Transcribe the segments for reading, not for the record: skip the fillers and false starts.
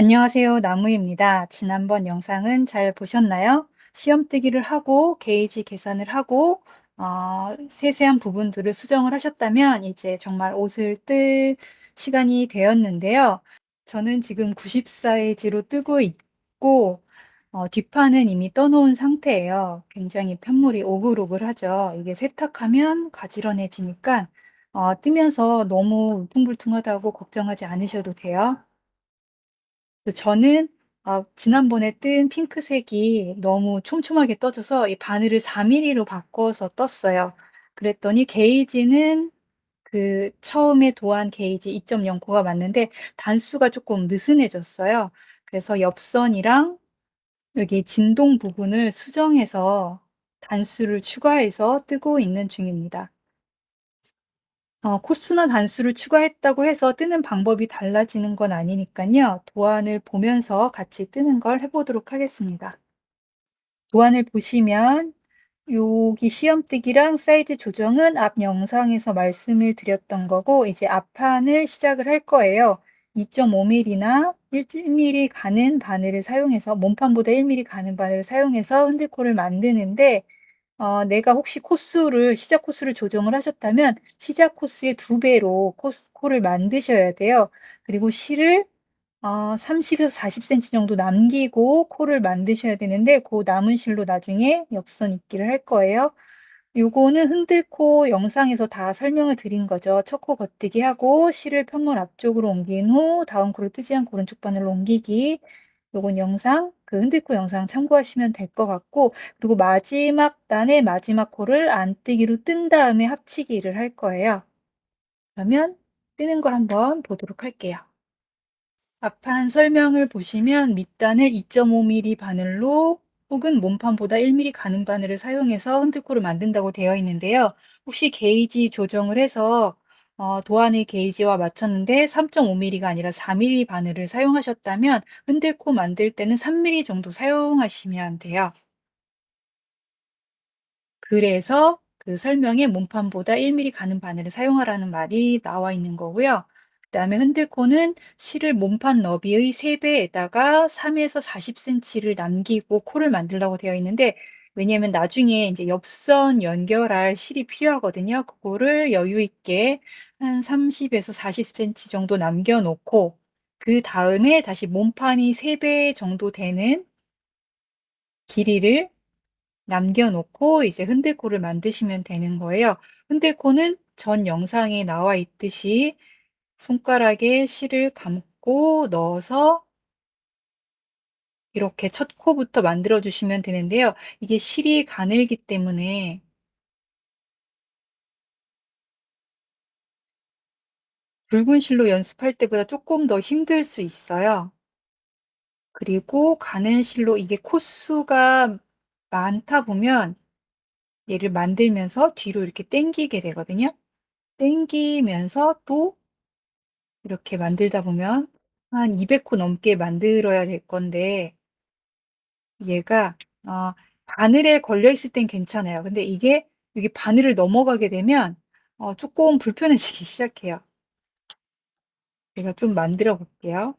안녕하세요. 나무입니다. 지난번 영상은 잘 보셨나요? 시험뜨기를 하고 게이지 계산을 하고 세세한 부분들을 수정을 하셨다면 이제 정말 옷을 뜰 시간이 되었는데요. 저는 지금 90 사이즈로 뜨고 있고 뒷판은 이미 떠놓은 상태예요. 굉장히 편물이 오글오글하죠. 이게 세탁하면 가지런해지니까 뜨면서 너무 울퉁불퉁하다고 걱정하지 않으셔도 돼요. 저는 지난번에 뜬 핑크색이 너무 촘촘하게 떠져서 이 바늘을 4mm로 바꿔서 떴어요. 그랬더니 게이지는 그 처음에 도안 게이지 2.0코가 맞는데 단수가 조금 느슨해졌어요. 그래서 옆선이랑 여기 진동 부분을 수정해서 단수를 추가해서 뜨고 있는 중입니다. 코스나 단수를 추가했다고 해서 뜨는 방법이 달라지는 건 아니니까요. 도안을 보면서 같이 뜨는 걸 해보도록 하겠습니다. 도안을 보시면 여기 시험뜨기랑 사이즈 조정은 앞 영상에서 말씀을 드렸던 거고 이제 앞판을 시작을 할 거예요. 2.5mm나 1mm 가는 바늘을 사용해서 몸판보다 1mm 가는 바늘을 사용해서 흔들코를 만드는데 내가 혹시 시작 코스를 조정을 하셨다면 시작 코스의 2배로 코를 만드셔야 돼요. 그리고 실을 30에서 40cm 정도 남기고 코를 만드셔야 되는데 그 남은 실로 나중에 옆선 입기를 할 거예요. 요거는 흔들코 영상에서 다 설명을 드린 거죠. 첫 코 겉뜨기 하고 실을 편물 앞쪽으로 옮긴 후 다음 코를 뜨지 않고 오른쪽 바늘로 옮기기. 요건 영상, 그 흔들코 영상 참고하시면 될 것 같고, 그리고 마지막 단의 마지막 코를 안뜨기로 뜬 다음에 합치기를 할 거예요. 그러면 뜨는 걸 한번 보도록 할게요. 앞판 설명을 보시면 밑단을 2.5mm 바늘로 혹은 몸판보다 1mm 가는 바늘을 사용해서 흔들코를 만든다고 되어 있는데요. 혹시 게이지 조정을 해서 도안의 게이지와 맞췄는데 3.5mm가 아니라 4mm 바늘을 사용하셨다면 흔들코 만들 때는 3mm 정도 사용하시면 돼요. 그래서 그 설명에 몸판보다 1mm 가는 바늘을 사용하라는 말이 나와 있는 거고요. 그다음에 흔들코는 실을 몸판 너비의 3배에다가 3에서 40cm를 남기고 코를 만들라고 되어 있는데 왜냐하면 나중에 이제 옆선 연결할 실이 필요하거든요. 그거를 여유 있게 한 30에서 40cm 정도 남겨 놓고 그 다음에 다시 몸판이 3배 정도 되는 길이를 남겨놓고 이제 흔들코를 만드시면 되는 거예요. 흔들코는 전 영상에 나와 있듯이 손가락에 실을 감고 넣어서 이렇게 첫 코부터 만들어 주시면 되는데요. 이게 실이 가늘기 때문에 굵은 실로 연습할 때보다 조금 더 힘들 수 있어요. 그리고 가는 실로 이게 코수가 많다 보면 얘를 만들면서 뒤로 이렇게 당기게 되거든요. 당기면서 또 이렇게 만들다 보면 한 200코 넘게 만들어야 될 건데 얘가 바늘에 걸려 있을 땐 괜찮아요. 근데 이게 여기 바늘을 넘어가게 되면 조금 불편해지기 시작해요. 제가 좀 만들어 볼게요.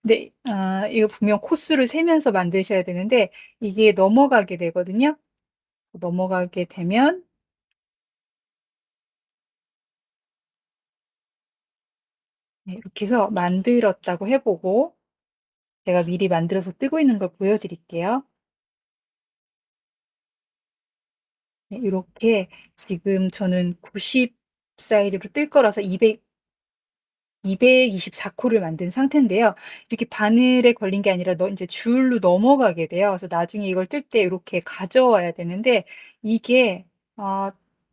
근데 이거 분명 코스를 세면서 만드셔야 되는데 이게 넘어가게 되거든요. 넘어가게 되면 네, 이렇게 해서 만들었다고 해보고 제가 미리 만들어서 뜨고 있는 걸 보여드릴게요. 네, 이렇게 지금 저는 90 사이즈로 뜰 거라서 224코를 만든 상태인데요. 이렇게 바늘에 걸린 게 아니라 이제 줄로 넘어가게 돼요. 그래서 나중에 이걸 뜰 때 이렇게 가져와야 되는데 이게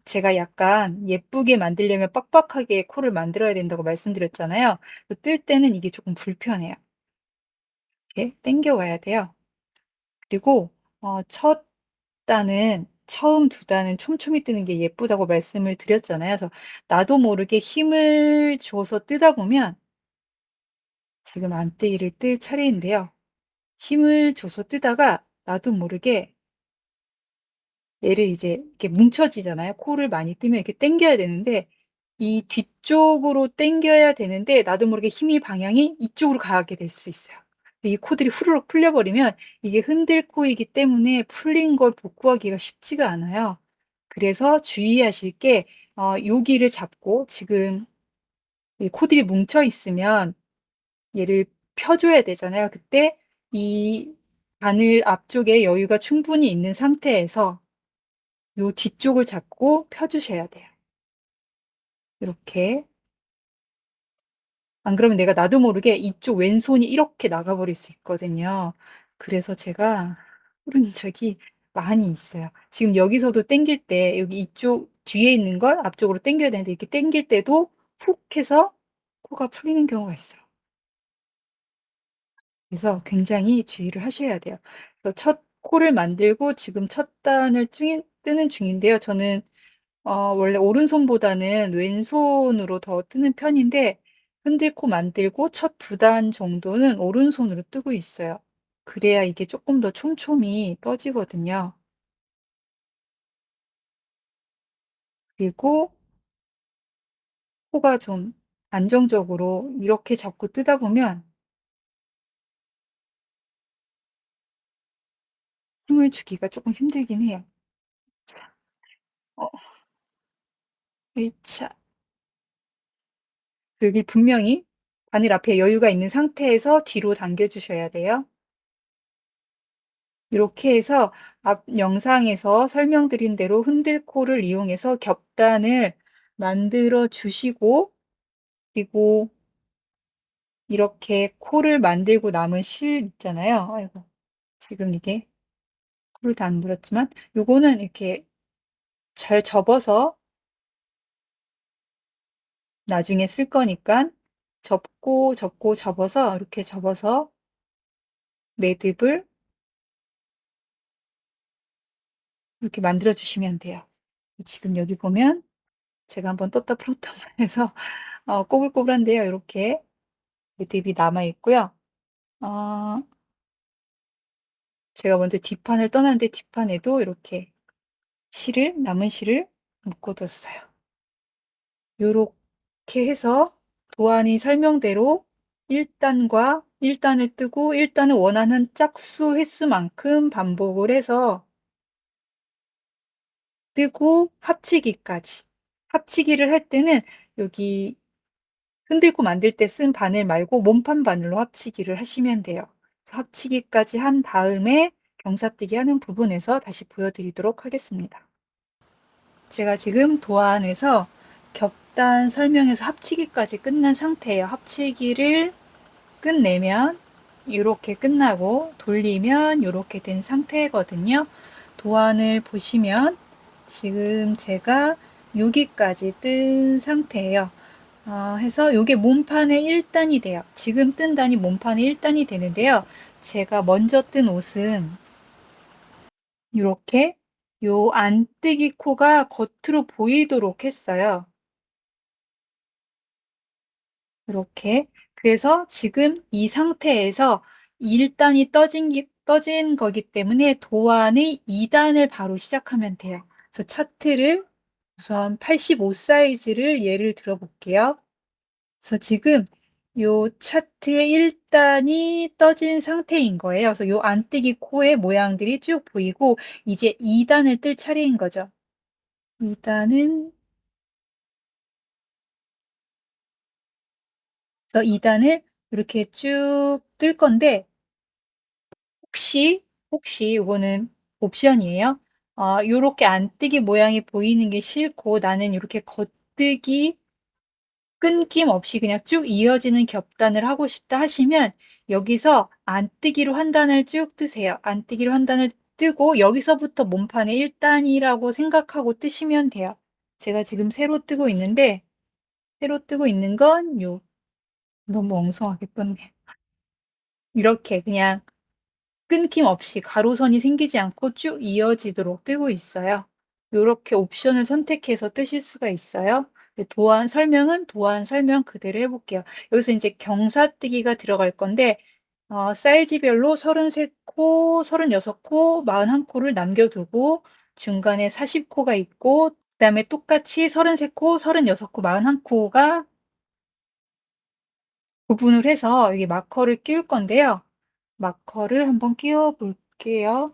제가 약간 예쁘게 만들려면 빡빡하게 코를 만들어야 된다고 말씀드렸잖아요. 뜰 때는 이게 조금 불편해요. 이렇게 당겨 와야 돼요. 그리고 첫 단은 처음 2단은 촘촘히 뜨는 게 예쁘다고 말씀을 드렸잖아요. 그래서 나도 모르게 힘을 줘서 뜨다 보면 지금 안뜨기를 뜰 차례인데요. 힘을 줘서 뜨다가 나도 모르게 얘를 이제 이렇게 뭉쳐지잖아요. 코를 많이 뜨면 이렇게 당겨야 되는데 이 이쪽으로 당겨야 되는데 나도 모르게 힘이 방향이 이쪽으로 가게 될 수 있어요. 이 코들이 후루룩 풀려버리면 이게 흔들코이기 때문에 풀린 걸 복구하기가 쉽지가 않아요. 그래서 주의하실 게 여기를 잡고 지금 이 코들이 뭉쳐 있으면 얘를 펴줘야 되잖아요. 그때 이 바늘 앞쪽에 여유가 충분히 있는 상태에서 요 뒤쪽을 잡고 펴주셔야 돼요. 이렇게. 안 그러면 내가 나도 모르게 이쪽 왼손이 이렇게 나가버릴 수 있거든요. 그래서 제가 그런 적이 많이 있어요. 지금 여기서도 당길 때 여기 이쪽 뒤에 있는 걸 앞쪽으로 당겨야 되는데 이렇게 당길 때도 훅 해서 코가 풀리는 경우가 있어요. 그래서 굉장히 주의를 하셔야 돼요. 그래서 첫 코를 만들고 지금 첫 단을 뜨는 중인데요. 저는 원래 오른손보다는 왼손으로 더 뜨는 편인데 흔들코 만들고 첫 두 단 정도는 오른손으로 뜨고 있어요. 그래야 이게 조금 더 촘촘히 떠지거든요. 그리고 코가 좀 안정적으로 이렇게 잡고 뜨다 보면 힘을 주기가 조금 힘들긴 해요. 자, 어, 1차. 여기 분명히 바늘 앞에 여유가 있는 상태에서 뒤로 당겨주셔야 돼요. 이렇게 해서 앞 영상에서 설명드린 대로 흔들코를 이용해서 겹단을 만들어 주시고, 그리고 이렇게 코를 만들고 남은 실 있잖아요. 아이고, 지금 이게 코를 다 안 물었지만, 요거는 이렇게 잘 접어서 나중에 쓸 거니까 접고 접어서 이렇게 접어서 매듭을 이렇게 만들어 주시면 돼요. 지금 여기 보면 제가 한번 떴다 풀었다 해서 꼬불꼬불한데요. 이렇게 매듭이 남아 있고요. 어, 제가 먼저 뒷판을 떠났는데 뒷판에도 이렇게 남은 실을 묶어뒀어요. 이렇게 해서 도안이 설명대로 1단과 1단을 뜨고 1단을 원하는 짝수 횟수만큼 반복을 해서 뜨고 합치기까지. 합치기를 할 때는 여기 흔들고 만들 때 쓴 바늘 말고 몸판 바늘로 합치기를 하시면 돼요. 그래서 합치기까지 한 다음에 경사뜨기 하는 부분에서 다시 보여드리도록 하겠습니다. 제가 지금 도안에서 겹단 설명해서 합치기까지 끝난 상태예요. 합치기를 끝내면 이렇게 끝나고 돌리면 이렇게 된 상태거든요. 도안을 보시면 지금 제가 여기까지 뜬 상태예요. 해서 이게 몸판의 1단이 돼요. 지금 뜬 단이 몸판의 1단이 되는데요. 제가 먼저 뜬 옷은 이렇게 요 안뜨기 코가 겉으로 보이도록 했어요. 이렇게. 그래서 지금 이 상태에서 1단이 떠진 거기 때문에 도안의 2단을 바로 시작하면 돼요. 그래서 차트를 우선 85 사이즈를 예를 들어 볼게요. 그래서 지금 요 차트의 1단이 떠진 상태인 거예요. 그래서 요 안뜨기 코의 모양들이 쭉 보이고 이제 2단을 뜰 차례인 거죠. 2단은 그래서 2단을 이렇게 쭉 뜰 건데 혹시 이거는 옵션이에요. 요렇게 안뜨기 모양이 보이는 게 싫고 나는 이렇게 겉뜨기 끊김없이 그냥 쭉 이어지는 겹단을 하고 싶다 하시면 여기서 안뜨기로 한 단을 쭉 뜨세요. 안뜨기로 한 단을 뜨고 여기서부터 몸판의 1단이라고 생각하고 뜨시면 돼요. 제가 지금 새로 뜨고 있는데 새로 뜨고 있는 건 너무 엉성하게 떴네. 이렇게 그냥 끊김없이 가로선이 생기지 않고 쭉 이어지도록 뜨고 있어요. 이렇게 옵션을 선택해서 뜨실 수가 있어요. 설명은 도안 설명 그대로 해볼게요. 여기서 이제 경사뜨기가 들어갈 건데 사이즈별로 33코, 36코, 41코를 남겨두고 중간에 40코가 있고 그다음에 똑같이 33코, 36코, 41코가 구분을 해서 여기 마커를 끼울 건데요. 마커를 한번 끼워 볼게요.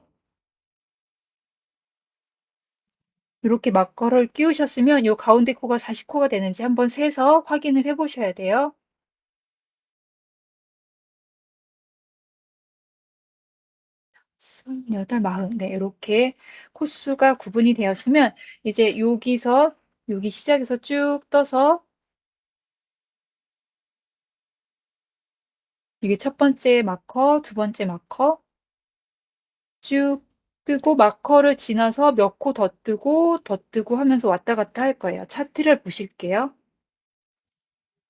이렇게 마커를 끼우셨으면 요 가운데 코가 40코가 되는지 한번 세서 확인을 해 보셔야 돼요. 28, 40. 네, 이렇게 코수가 구분이 되었으면 이제 여기서 여기 시작해서 쭉 떠서 이게 첫 번째 마커, 두 번째 마커 쭉 뜨고 마커를 지나서 몇 코 더 뜨고 하면서 왔다 갔다 할 거예요. 차트를 보실게요.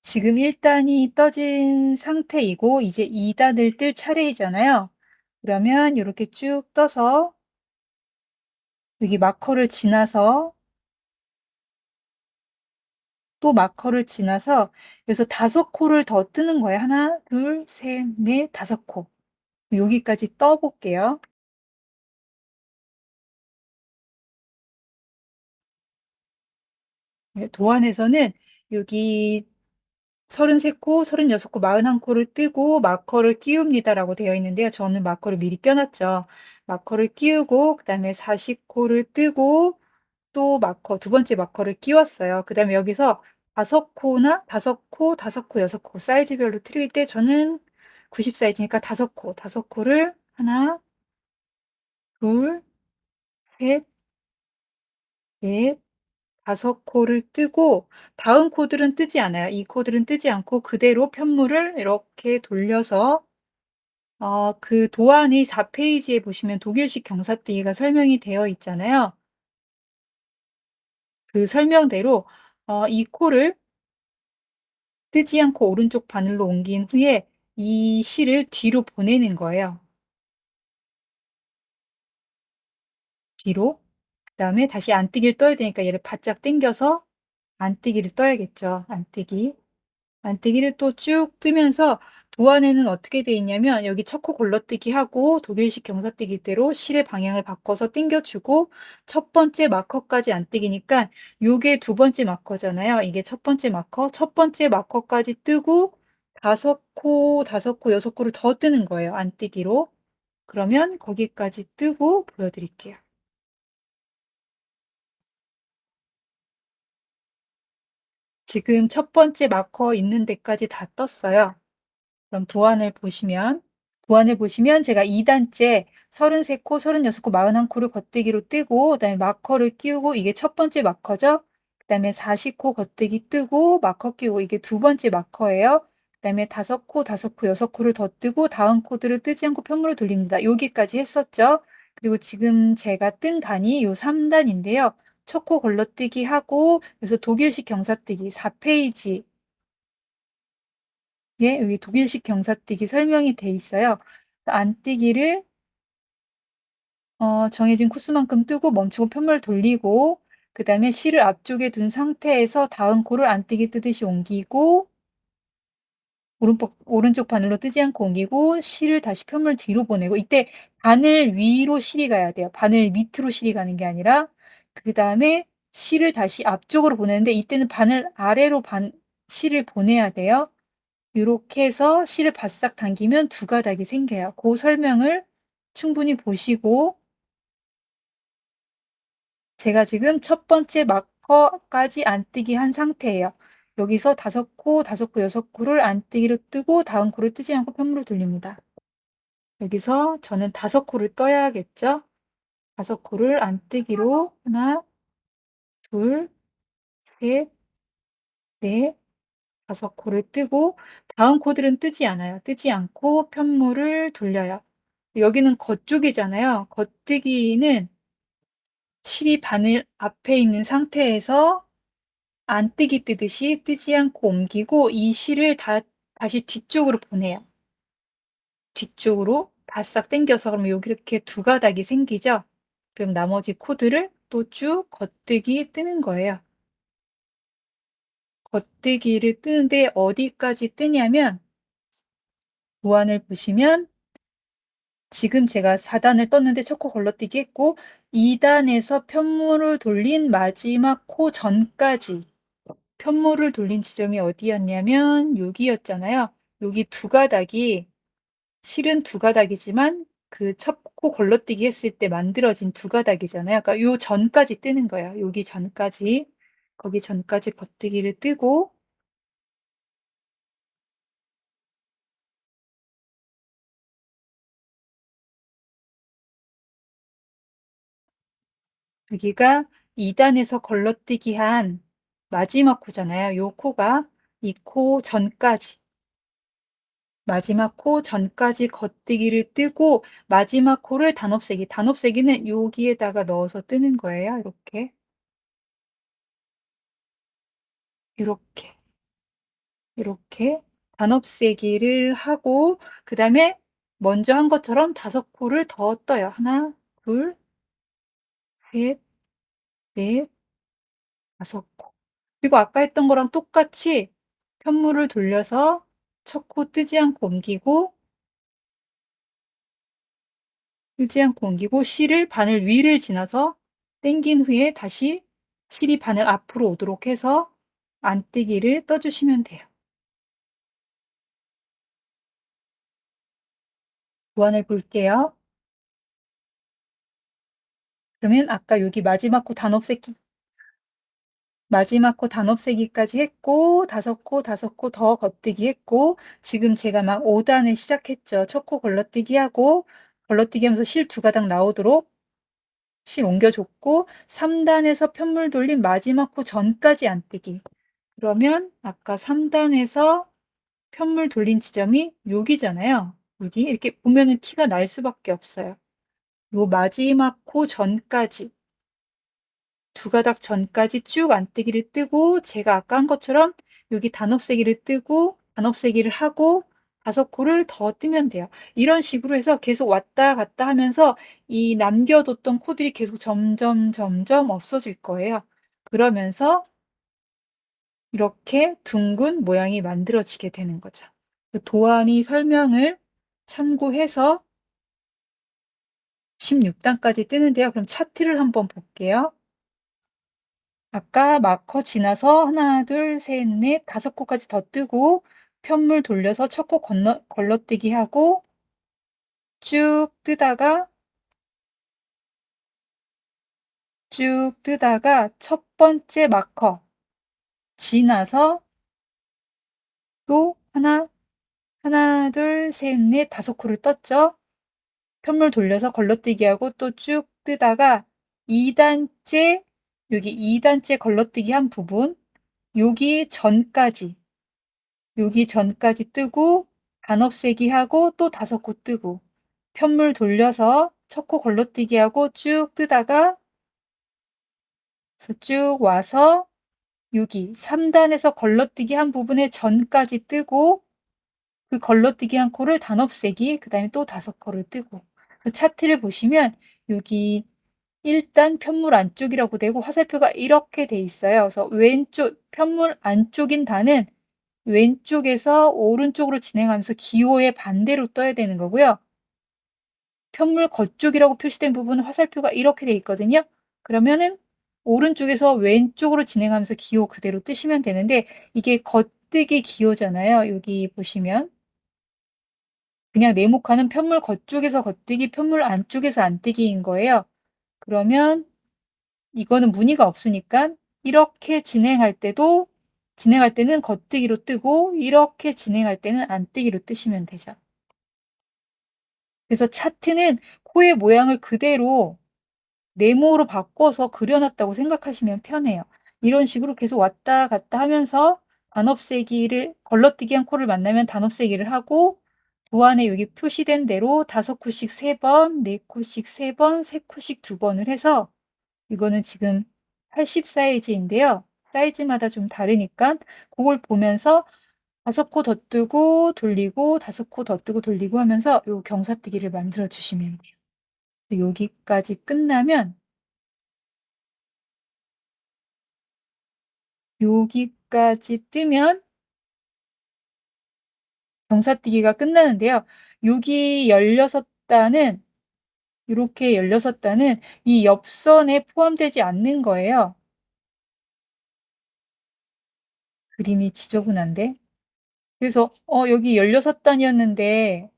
지금 1단이 떠진 상태이고 이제 2단을 뜰 차례이잖아요. 그러면 이렇게 쭉 떠서 여기 마커를 지나서 또 마커를 지나서 여기서 5코를 더 뜨는 거예요. 하나, 둘, 셋, 넷, 5코. 여기까지 떠볼게요. 네, 도안에서는 여기 33코, 36코, 41코를 뜨고 마커를 끼웁니다라고 되어 있는데요. 저는 마커를 미리 껴놨죠. 마커를 끼우고 그다음에 40코를 뜨고 또 마커, 두 번째 마커를 끼웠어요. 그다음에 여기서 5코나 5코, 5코, 6코 사이즈별로 틀릴 때 저는 90 사이즈니까 5코, 5코를 하나, 둘, 셋, 넷, 5코를 뜨고 다음 코들은 뜨지 않아요. 이 코들은 뜨지 않고 그대로 편물을 이렇게 돌려서 그 도안이 4페이지에 보시면 독일식 경사뜨기가 설명이 되어 있잖아요. 그 설명대로 이 코를 뜨지 않고 오른쪽 바늘로 옮긴 후에 이 실을 뒤로 보내는 거예요. 뒤로. 그다음에 다시 안뜨기를 떠야 되니까 얘를 바짝 당겨서 안뜨기를 떠야겠죠. 안뜨기. 안뜨기를 또 쭉 뜨면서 도안에는 어떻게 돼 있냐면 여기 첫 코 걸러뜨기 하고 독일식 경사뜨기대로 실의 방향을 바꿔서 당겨주고 첫 번째 마커까지 안뜨기니까 요게 두 번째 마커잖아요. 이게 첫 번째 마커, 첫 번째 마커까지 뜨고 5코, 5코, 6코를 더 뜨는 거예요. 안뜨기로. 그러면 거기까지 뜨고 보여드릴게요. 지금 첫 번째 마커 있는 데까지 다 떴어요. 그럼 도안을 보시면 제가 2단째 33코, 36코, 41코를 겉뜨기로 뜨고 그다음에 마커를 끼우고 이게 첫 번째 마커죠. 그다음에 40코 겉뜨기 뜨고 마커 끼우고 이게 두 번째 마커예요. 그다음에 5코, 5코, 6코를 더 뜨고 다음 코드를 뜨지 않고 편물을 돌립니다. 여기까지 했었죠. 그리고 지금 제가 뜬 단이 요 3단인데요. 첫 코 걸러뜨기 하고 그래서 독일식 경사뜨기 4페이지 예, 여기 독일식 경사뜨기 설명이 돼 있어요. 안뜨기를 정해진 코스만큼 뜨고 멈추고 편물 돌리고 그 다음에 실을 앞쪽에 둔 상태에서 다음 코를 안뜨기 뜨듯이 옮기고 오른쪽 바늘로 뜨지 않고 옮기고 실을 다시 편물 뒤로 보내고 이때 바늘 위로 실이 가야 돼요. 바늘 밑으로 실이 가는 게 아니라 그 다음에 실을 다시 앞쪽으로 보내는데 이때는 바늘 아래로 실을 보내야 돼요. 이렇게 해서 실을 바싹 당기면 두 가닥이 생겨요. 그 설명을 충분히 보시고 제가 지금 첫 번째 마커까지 안뜨기 한 상태예요. 여기서 5코, 5코, 6코를 안뜨기로 뜨고 다음 코를 뜨지 않고 편물을 돌립니다. 여기서 저는 5코를 떠야겠죠? 5코를 안뜨기로 하나, 둘, 셋, 넷, 5코를 뜨고 다음 코들은 뜨지 않아요. 뜨지 않고 편물을 돌려요. 여기는 겉쪽이잖아요. 겉뜨기는 실이 바늘 앞에 있는 상태에서 안뜨기 뜨듯이 뜨지 않고 옮기고 이 실을 다시 뒤쪽으로 보내요. 뒤쪽으로 바싹 당겨서 그러면 여기 이렇게 두 가닥이 생기죠? 그럼 나머지 코드를 또 쭉 겉뜨기 뜨는 거예요. 겉뜨기를 뜨는데 어디까지 뜨냐면 도안을 보시면 지금 제가 4단을 떴는데 첫 코 걸러뛰기 했고 2단에서 편물을 돌린 마지막 코 전까지 편물을 돌린 지점이 어디였냐면 여기였잖아요. 여기 두 가닥이 실은 두 가닥이지만 그 첫 코 걸러뛰기 했을 때 만들어진 두 가닥이잖아요. 그러니까 요 전까지 뜨는 거예요. 여기 전까지. 거기 전까지 겉뜨기를 뜨고 여기가 2단에서 걸러뛰기 한 마지막 코잖아요. 요 코가 이 코 전까지 마지막 코 전까지 겉뜨기를 뜨고 마지막 코를 단업세기 단업세기는 여기에다가 넣어서 뜨는 거예요. 이렇게 이렇게 이렇게 단업세기를 하고 그 다음에 먼저 한 것처럼 5코를 더 떠요. 하나, 둘, 셋, 넷, 5코. 그리고 아까 했던 거랑 똑같이 편물을 돌려서 첫 코 뜨지 않고 옮기고 실을 바늘 위를 지나서 당긴 후에 다시 실이 바늘 앞으로 오도록 해서 안뜨기를 떠주시면 돼요. 도안을 볼게요. 그러면 아까 여기 마지막 코 단업세기까지 했고 5코 5코 더 겉뜨기 했고 지금 제가 막 5단을 시작했죠. 첫 코 걸러뜨기 하고 걸러뜨기 하면서 실 두 가닥 나오도록 실 옮겨줬고 3단에서 편물 돌린 마지막 코 전까지 안뜨기. 그러면 아까 3단에서 편물 돌린 지점이 여기잖아요. 여기 이렇게 보면은 티가 날 수밖에 없어요. 요 마지막 코 전까지 두 가닥 전까지 쭉 안뜨기를 뜨고 제가 아까 한 것처럼 여기 단업세기를 뜨고 단업세기를 하고 5코를 더 뜨면 돼요. 이런 식으로 해서 계속 왔다 갔다 하면서 이 남겨뒀던 코들이 계속 점점 없어질 거예요. 그러면서 이렇게 둥근 모양이 만들어지게 되는 거죠. 그 도안이 설명을 참고해서 16단까지 뜨는데요. 그럼 차트를 한번 볼게요. 아까 마커 지나서 하나, 둘, 셋, 넷, 5코까지 더 뜨고 편물 돌려서 첫 코 걸러뜨기 하고 쭉 뜨다가 첫 번째 마커 지나서 또 하나, 둘, 셋, 넷, 5코를 떴죠. 편물 돌려서 걸러뜨기 하고 또 쭉 뜨다가 2단째 여기 2단째 걸러뜨기 한 부분 여기 전까지 뜨고 단업세기 하고 또 5코 뜨고 편물 돌려서 첫 코 걸러뜨기 하고 쭉 뜨다가 쭉 와서 여기 3단에서 걸러뜨기 한 부분에 전까지 뜨고 그 걸러뜨기 한 코를 단업세기 그 다음에 또 5코를 뜨고 그 차트를 보시면 여기 일단 편물 안쪽이라고 되고 화살표가 이렇게 돼 있어요. 그래서 왼쪽 편물 안쪽인 단은 왼쪽에서 오른쪽으로 진행하면서 기호의 반대로 떠야 되는 거고요. 편물 겉쪽이라고 표시된 부분은 화살표가 이렇게 돼 있거든요. 그러면은 오른쪽에서 왼쪽으로 진행하면서 기호 그대로 뜨시면 되는데 이게 겉뜨기 기호잖아요. 여기 보시면 그냥 네모칸은 편물 겉쪽에서 겉뜨기, 편물 안쪽에서 안뜨기인 거예요. 그러면 이거는 무늬가 없으니까 이렇게 진행할 때는 겉뜨기로 뜨고 이렇게 진행할 때는 안뜨기로 뜨시면 되죠. 그래서 차트는 코의 모양을 그대로 네모로 바꿔서 그려놨다고 생각하시면 편해요. 이런 식으로 계속 왔다 갔다 하면서 걸러뜨기 한 코를 만나면 단업세기를 하고 도안에 여기 표시된 대로 5코씩 3번, 4코씩 3번, 3코씩 2번을 해서 이거는 지금 80 사이즈인데요. 사이즈마다 좀 다르니까 그걸 보면서 5코 더 뜨고 돌리고 5코 더 뜨고 돌리고 하면서 요 경사뜨기를 만들어 주시면 돼요. 여기까지 끝나면 여기까지 뜨면 경사뜨기가 끝나는데요. 여기 16단은 이렇게 16단은 이 옆선에 포함되지 않는 거예요. 그림이 지저분한데? 그래서 여기 16단이었는데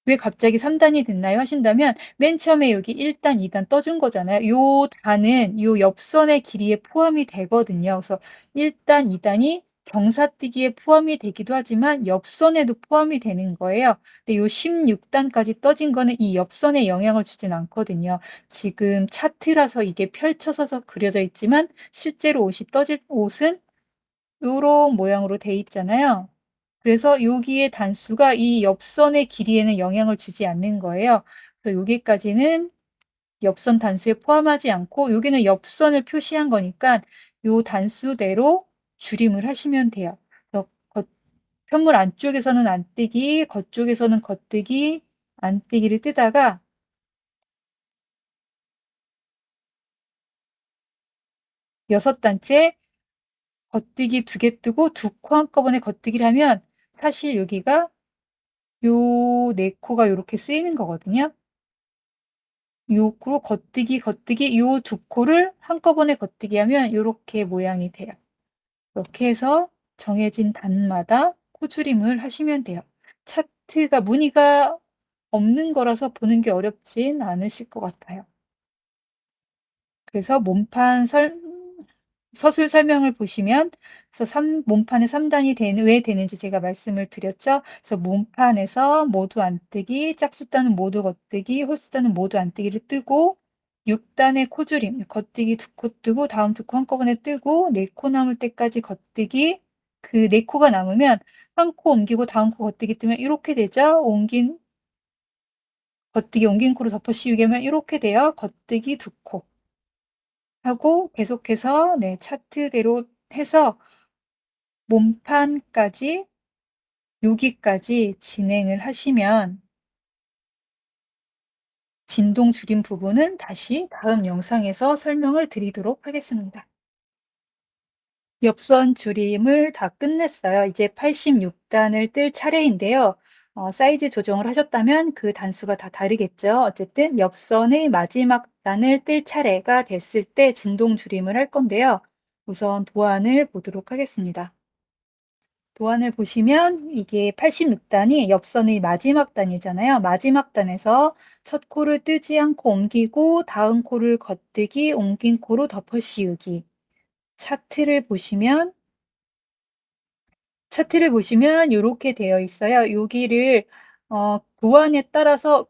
왜 갑자기 3단이 됐나요? 하신다면 맨 처음에 여기 1단, 2단 떠준 거잖아요. 요 단은 요 옆선의 길이에 포함이 되거든요. 그래서 1단, 2단이 경사뜨기에 포함이 되기도 하지만 옆선에도 포함이 되는 거예요. 근데 요 16단까지 떠진 거는 이 옆선에 영향을 주진 않거든요. 지금 차트라서 이게 펼쳐서 그려져 있지만 실제로 옷이 떠질 옷은 요런 모양으로 돼 있잖아요. 그래서 여기에 단수가 이 옆선의 길이에는 영향을 주지 않는 거예요. 그래서 여기까지는 옆선 단수에 포함하지 않고 여기는 옆선을 표시한 거니까 요 단수대로 줄임을 하시면 돼요. 그래서 편물 안쪽에서는 안뜨기, 겉쪽에서는 겉뜨기, 안뜨기를 뜨다가 6단째 겉뜨기 2개 뜨고 2코 한꺼번에 겉뜨기를 하면 사실 여기가 요 4코가 요렇게 쓰이는 거거든요. 요코 겉뜨기 요 2코를 한꺼번에 겉뜨기 하면 요렇게 모양이 돼요. 이렇게 해서 정해진 단마다 코줄임을 하시면 돼요. 차트가 무늬가 없는 거라서 보는 게 어렵진 않으실 것 같아요. 그래서 서술 설명을 보시면 그래서 몸판에 3단이 왜 되는지 제가 말씀을 드렸죠. 그래서 몸판에서 모두 안뜨기, 짝수단은 모두 겉뜨기, 홀수단은 모두 안뜨기를 뜨고 6단의 코줄임, 겉뜨기 2코 뜨고 다음 2코 한꺼번에 뜨고 4코 남을 때까지 겉뜨기, 그 4코가 남으면 한 코 옮기고 다음 코 겉뜨기 뜨면 이렇게 되죠. 겉뜨기 옮긴 코로 덮어 씌우게 하면 이렇게 돼요. 겉뜨기 2코. 하고 계속해서 차트대로 해서 몸판까지 여기까지 진행을 하시면 진동 줄임 부분은 다시 다음 영상에서 설명을 드리도록 하겠습니다. 옆선 줄임을 다 끝냈어요. 이제 86단을 뜰 차례인데요. 사이즈 조정을 하셨다면 그 단수가 다 다르겠죠. 어쨌든 옆선의 마지막 단을 뜰 차례가 됐을 때 진동 줄임을 할 건데요. 우선 도안을 보도록 하겠습니다. 도안을 보시면 이게 86단이 옆선의 마지막 단이잖아요. 마지막 단에서 첫 코를 뜨지 않고 옮기고 다음 코를 겉뜨기, 옮긴 코로 덮어 씌우기. 차트를 보시면 이렇게 되어 있어요. 여기를 도안에 따라서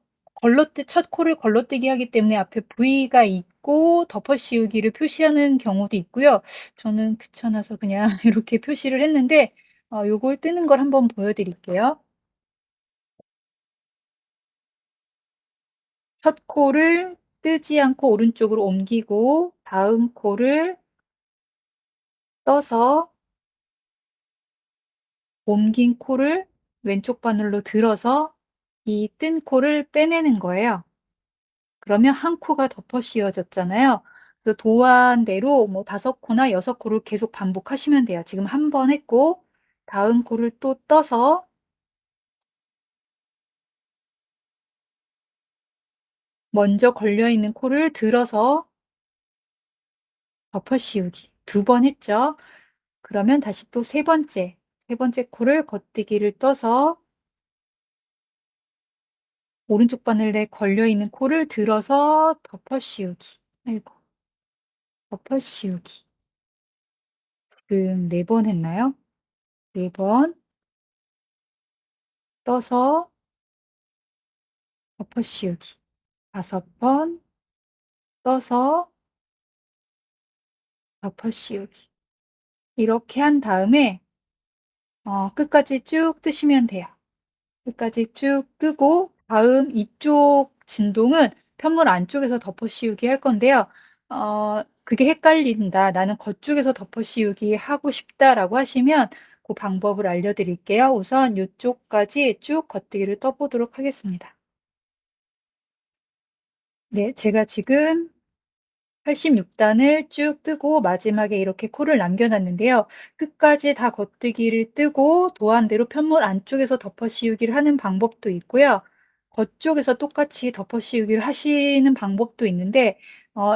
첫 코를 걸러뜨기 하기 때문에 앞에 V가 있고 덮어 씌우기를 표시하는 경우도 있고요. 저는 귀찮아서 그냥 이렇게 표시를 했는데 요걸 뜨는 걸 한번 보여드릴게요. 첫 코를 뜨지 않고 오른쪽으로 옮기고 다음 코를 떠서 옮긴 코를 왼쪽 바늘로 들어서 이 뜬 코를 빼내는 거예요. 그러면 한 코가 덮어 씌워졌잖아요. 그래서 도안대로 뭐 5코나 6코를 계속 반복하시면 돼요. 지금 한 번 했고 다음 코를 또 떠서 먼저 걸려있는 코를 들어서 덮어 씌우기 2번 했죠. 그러면 다시 또 세 번째 코를 겉뜨기를 떠서 오른쪽 바늘에 걸려있는 코를 들어서 덮어 씌우기. 아이고, 덮어 씌우기. 지금 4번 했나요? 4번 떠서 덮어 씌우기. 5번 떠서 덮어 씌우기. 이렇게 한 다음에 끝까지 쭉 뜨시면 돼요. 끝까지 쭉 뜨고 다음 이쪽 진동은 편물 안쪽에서 덮어 씌우기 할 건데요. 그게 헷갈린다. 나는 겉쪽에서 덮어 씌우기 하고 싶다라고 하시면 그 방법을 알려드릴게요. 우선 이쪽까지 쭉 겉뜨기를 떠보도록 하겠습니다. 네, 제가 지금 86단을 쭉 뜨고 마지막에 이렇게 코를 남겨놨는데요. 끝까지 다 겉뜨기를 뜨고 도안대로 편물 안쪽에서 덮어 씌우기를 하는 방법도 있고요. 겉쪽에서 똑같이 덮어 씌우기를 하시는 방법도 있는데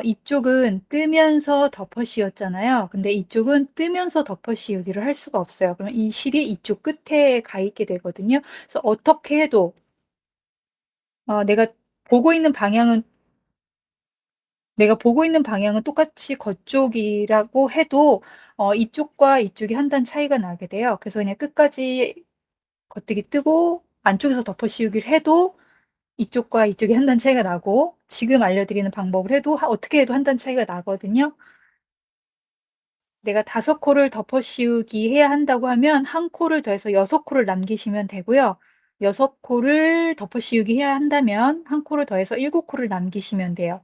이쪽은 뜨면서 덮어 씌웠잖아요. 근데 이쪽은 뜨면서 덮어 씌우기를 할 수가 없어요. 그럼 이 실이 이쪽 끝에 가 있게 되거든요. 그래서 어떻게 해도 내가 보고 있는 방향은 똑같이 겉쪽이라고 해도 이쪽과 이쪽이 한 단 차이가 나게 돼요. 그래서 그냥 끝까지 겉뜨기 뜨고 안쪽에서 덮어 씌우기를 해도 이쪽과 이쪽이 한 단 차이가 나고 지금 알려드리는 방법을 해도 어떻게 해도 한 단 차이가 나거든요. 내가 5코를 덮어 씌우기 해야 한다고 하면 한 코를 더해서 6코를 남기시면 되고요. 6코를 덮어 씌우기 해야 한다면 한 코를 더해서 7코를 남기시면 돼요.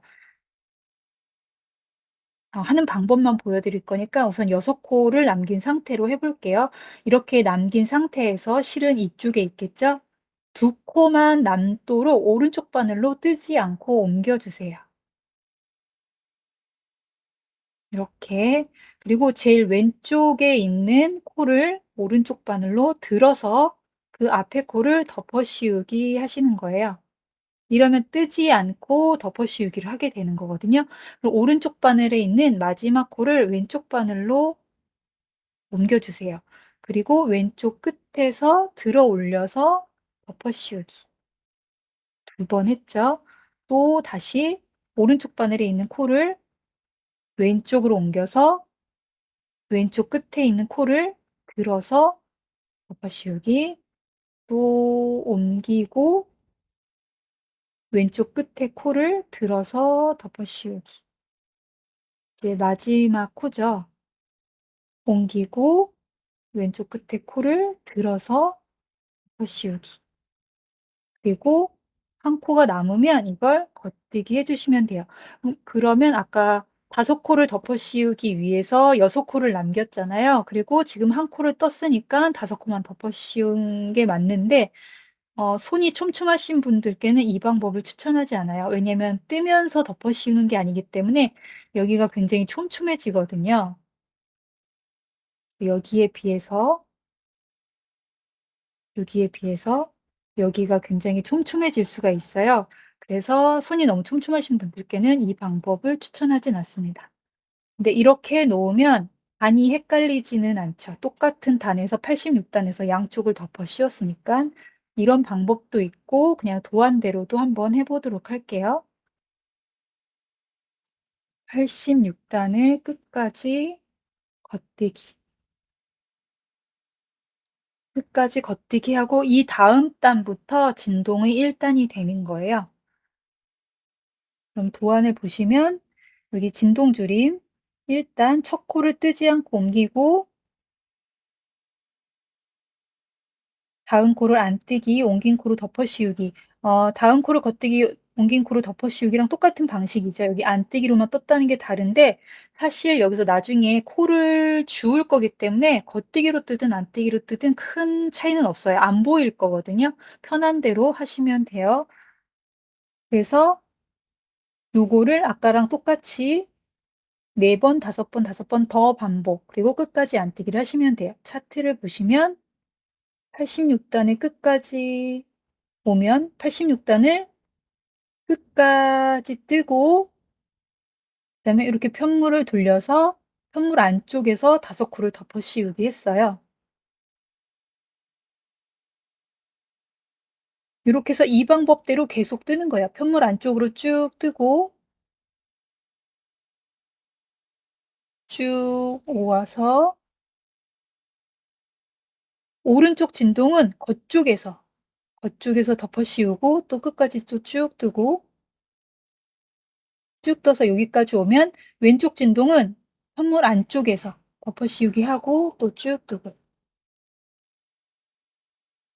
하는 방법만 보여드릴 거니까 우선 6코를 남긴 상태로 해볼게요. 이렇게 남긴 상태에서 실은 이쪽에 있겠죠? 2코만 남도록 오른쪽 바늘로 뜨지 않고 옮겨주세요. 이렇게. 그리고 제일 왼쪽에 있는 코를 오른쪽 바늘로 들어서 그 앞에 코를 덮어 씌우기 하시는 거예요. 이러면 뜨지 않고 덮어 씌우기를 하게 되는 거거든요. 그리고 오른쪽 바늘에 있는 마지막 코를 왼쪽 바늘로 옮겨주세요. 그리고 왼쪽 끝에서 들어 올려서 덮어 씌우기. 2번 했죠. 또 다시 오른쪽 바늘에 있는 코를 왼쪽으로 옮겨서 왼쪽 끝에 있는 코를 들어서 덮어 씌우기. 또 옮기고 왼쪽 끝에 코를 들어서 덮어 씌우기. 이제 마지막 코죠. 옮기고 왼쪽 끝에 코를 들어서 덮어 씌우기. 그리고 한 코가 남으면 이걸 겉뜨기 해주시면 돼요. 그러면 아까 5코를 덮어 씌우기 위해서 6코를 남겼잖아요. 그리고 지금 한 코를 떴으니까 5코만 덮어 씌운 게 맞는데 손이 촘촘하신 분들께는 이 방법을 추천하지 않아요. 왜냐면 뜨면서 덮어 씌우는 게 아니기 때문에 여기가 굉장히 촘촘해지거든요. 여기에 비해서 여기에 비해서 여기가 굉장히 촘촘해질 수가 있어요. 그래서 손이 너무 촘촘하신 분들께는 이 방법을 추천하진 않습니다. 근데 이렇게 놓으면 단이 헷갈리지는 않죠. 똑같은 단에서 86단에서 양쪽을 덮어 씌웠으니까 이런 방법도 있고 그냥 도안대로도 한번 해보도록 할게요. 86단을 끝까지 겉뜨기. 끝까지 겉뜨기 하고 이 다음 단부터 진동의 1단이 되는 거예요. 그럼 도안을 보시면 여기 진동줄임 1단 첫 코를 뜨지 않고 옮기고 다음 코를 안 뜨기, 옮긴 코로 덮어 씌우기. 다음 코를 겉뜨기, 옮긴 코로 덮어 씌우기랑 똑같은 방식이죠. 여기 안 뜨기로만 떴다는 게 다른데 사실 여기서 나중에 코를 주울 거기 때문에 겉뜨기로 뜨든 안 뜨기로 뜨든 큰 차이는 없어요. 안 보일 거거든요. 편한 대로 하시면 돼요. 그래서 요거를 아까랑 똑같이 4번, 5번, 5번 더 반복, 그리고 끝까지 안뜨기를 하시면 돼요. 차트를 보시면 86단의 끝까지 오면 86단을 끝까지 뜨고 그다음에 이렇게 편물을 돌려서 편물 안쪽에서 5코를 덮어 씌우기 했어요. 이렇게 해서 이 방법대로 계속 뜨는 거예요. 편물 안쪽으로 쭉 뜨고 쭉 모아서 오른쪽 진동은 겉쪽에서 덮어 씌우고 또 끝까지 또 쭉 뜨고 쭉 떠서 여기까지 오면 왼쪽 진동은 선물 안쪽에서 덮어 씌우기 하고 또 쭉 뜨고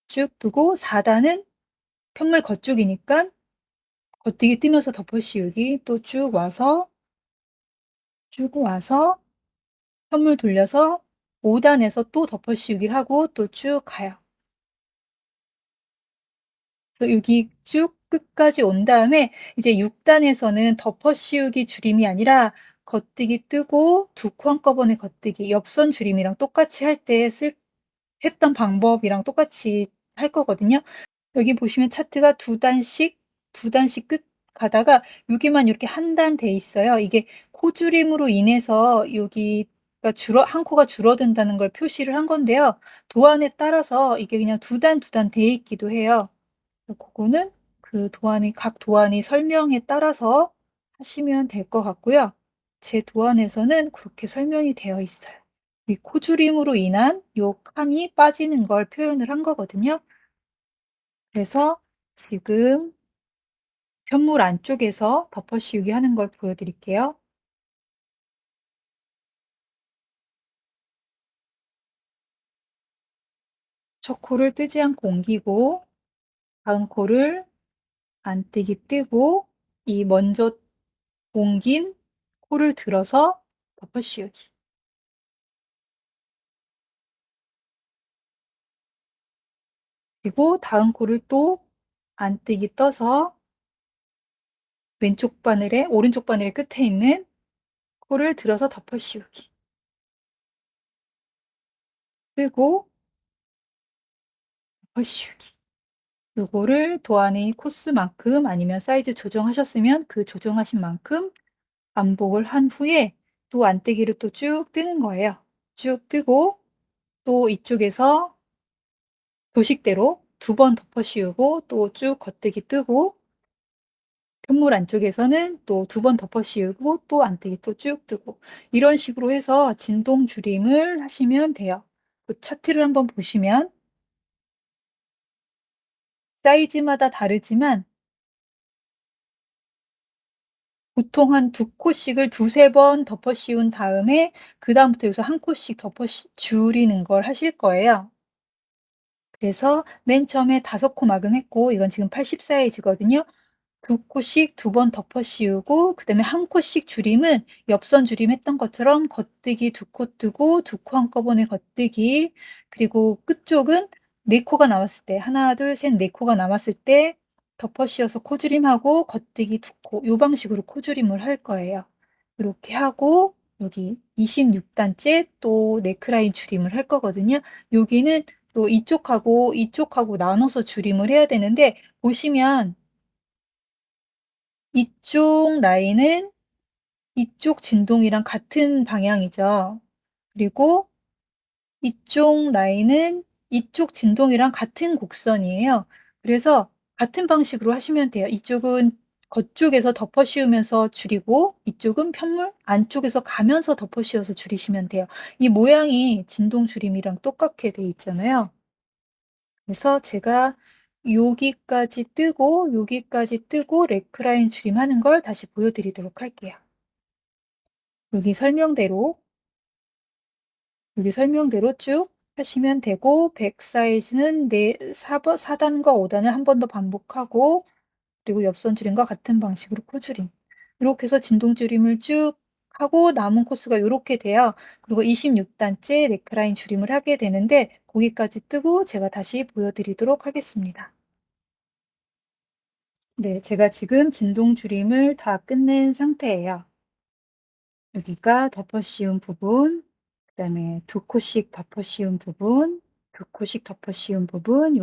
쭉 뜨고 4단은 편물 겉쪽이니까 겉뜨기 뜨면서 덮어 씌우기 또 쭉 와서 편물 돌려서 5단에서 또 덮어 씌우기를 하고 또 쭉 가요. 그래서 여기 쭉 끝까지 온 다음에 이제 6단에서는 덮어 씌우기 줄임이 아니라 겉뜨기 뜨고 2코 한꺼번에 겉뜨기 옆선 줄임이랑 똑같이 할 때 했던 방법이랑 똑같이 할 거거든요. 여기 보시면 차트가 두 단씩 끝 가다가 여기만 이렇게 한 단 돼 있어요. 이게 코줄임으로 인해서 여기가 한 코가 줄어든다는 걸 표시를 한 건데요. 도안에 따라서 이게 그냥 두 단, 두 단 돼 있기도 해요. 그거는 그 도안이, 각 도안이 설명에 따라서 하시면 될 것 같고요. 제 도안에서는 그렇게 설명이 되어 있어요. 이 코줄임으로 인한 요 칸이 빠지는 걸 표현을 한 거거든요. 그래서 지금 편물 안쪽에서 덮어 씌우기 하는 걸 보여드릴게요. 첫 코를 뜨지 않고 옮기고 다음 코를 안뜨기 뜨고 이 먼저 옮긴 코를 들어서 덮어 씌우기. 그리고 다음 코를 또 안뜨기 떠서 오른쪽 바늘의 끝에 있는 코를 들어서 덮어 씌우기. 뜨고 덮어 씌우기. 요거를 도안의 코스만큼 아니면 사이즈 조정하셨으면 그 조정하신 만큼 반복을 한 후에 또 안뜨기를 또 쭉 뜨는 거예요. 쭉 뜨고 또 이쪽에서 도식대로 두 번 덮어 씌우고 또 쭉 겉뜨기 뜨고 편물 안쪽에서는 또 두 번 덮어 씌우고 또 안뜨기 또 쭉 뜨고 이런 식으로 해서 진동 줄임을 하시면 돼요. 그 차트를 한번 보시면 사이즈마다 다르지만 보통 한 두 코씩을 두세 번 덮어 씌운 다음에 그다음부터 여기서 한 코씩 줄이는 걸 하실 거예요. 그래서 맨 처음에 5코 마감했고 이건 지금 80 사이즈거든요. 두 코씩 두 번 덮어 씌우고 그다음에 한 코씩 줄임은 옆선 줄임 했던 것처럼 겉뜨기 두 코 뜨고 두 코 한꺼번에 겉뜨기 그리고 끝쪽은 네 코가 남았을 때 하나 둘 셋 네 코가 남았을 때 덮어 씌워서 코줄임하고 겉뜨기 두 코 요 방식으로 코줄임을 할 거예요. 이렇게 하고 여기 26단째 또 네크라인 줄임을 할 거거든요. 여기는 또 이쪽하고 나눠서 줄임을 해야 되는데 보시면 이쪽 라인은 이쪽 진동이랑 같은 방향이죠. 그리고 이쪽 라인은 이쪽 진동이랑 같은 곡선이에요. 그래서 같은 방식으로 하시면 돼요. 이쪽은 겉쪽에서 덮어 씌우면서 줄이고 이쪽은 편물 안쪽에서 가면서 덮어 씌워서 줄이시면 돼요. 이 모양이 진동 줄임이랑 똑같게 돼 있잖아요. 그래서 제가 여기까지 뜨고 레크라인 줄임하는 걸 다시 보여드리도록 할게요. 여기 설명대로 쭉 하시면 되고 백 사이즈는 4단과 5단을 한 번 더 반복하고 그리고 옆선 줄임과 같은 방식으로 코줄임 이렇게 해서 진동 줄임을 쭉 하고 남은 코스가 이렇게 돼요. 그리고 26단째 넥라인 줄임을 하게 되는데 거기까지 뜨고 제가 다시 보여드리도록 하겠습니다. 네, 제가 지금 진동 줄임을 다 끝낸 상태예요. 여기가 덮어 씌운 부분, 그다음에 두 코씩 덮어 씌운 부분, 두 코씩 덮어 씌운 부분,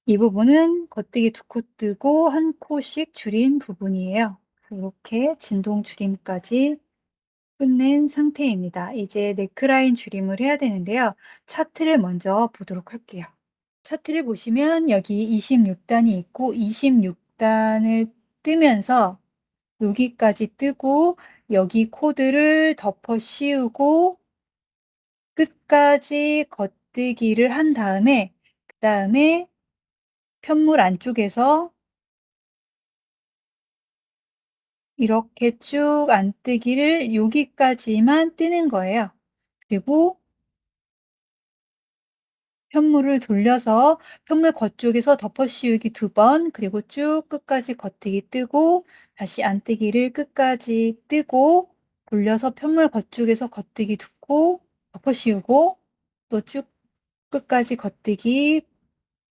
이 부분은 겉뜨기 두 코 뜨고 한 코씩 줄인 부분이에요. 그래서 이렇게 진동 줄임까지 끝낸 상태입니다. 이제 네크라인 줄임을 해야 되는데요. 차트를 먼저 보도록 할게요. 차트를 보시면 여기 26단이 있고 26단을 뜨면서 여기까지 뜨고 여기 코드를 덮어 씌우고 끝까지 겉뜨기를 한 다음에 그다음에 편물 안쪽에서 이렇게 쭉 안뜨기를 여기까지만 뜨는 거예요. 그리고 편물을 돌려서 편물 겉쪽에서 덮어 씌우기 두 번, 그리고 쭉 끝까지 겉뜨기 뜨고 다시 안뜨기를 끝까지 뜨고 돌려서 편물 겉쪽에서 겉뜨기 두 코 덮어 씌우고 또 쭉 끝까지 겉뜨기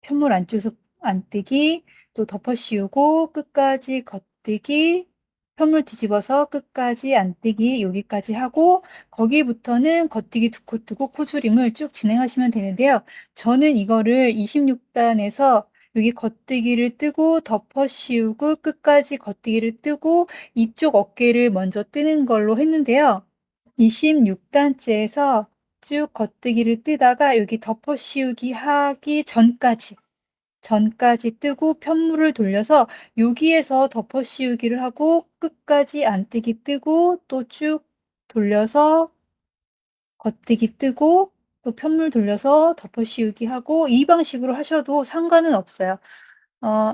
편물 안쪽에서 안뜨기 또 덮어 씌우고 끝까지 겉뜨기 편물 뒤집어서 끝까지 안뜨기 여기까지 하고 거기부터는 겉뜨기 두 코 뜨고 코줄임을 쭉 진행하시면 되는데요. 저는 이거를 26단에서 여기 겉뜨기를 뜨고 덮어 씌우고 끝까지 겉뜨기를 뜨고 이쪽 어깨를 먼저 뜨는 걸로 했는데요. 26단째에서 쭉 겉뜨기를 뜨다가 여기 덮어 씌우기 하기 전까지 뜨고 편물을 돌려서 여기에서 덮어 씌우기를 하고 끝까지 안뜨기 뜨고 또 쭉 돌려서 겉뜨기 뜨고 또 편물 돌려서 덮어 씌우기 하고 이 방식으로 하셔도 상관은 없어요. 어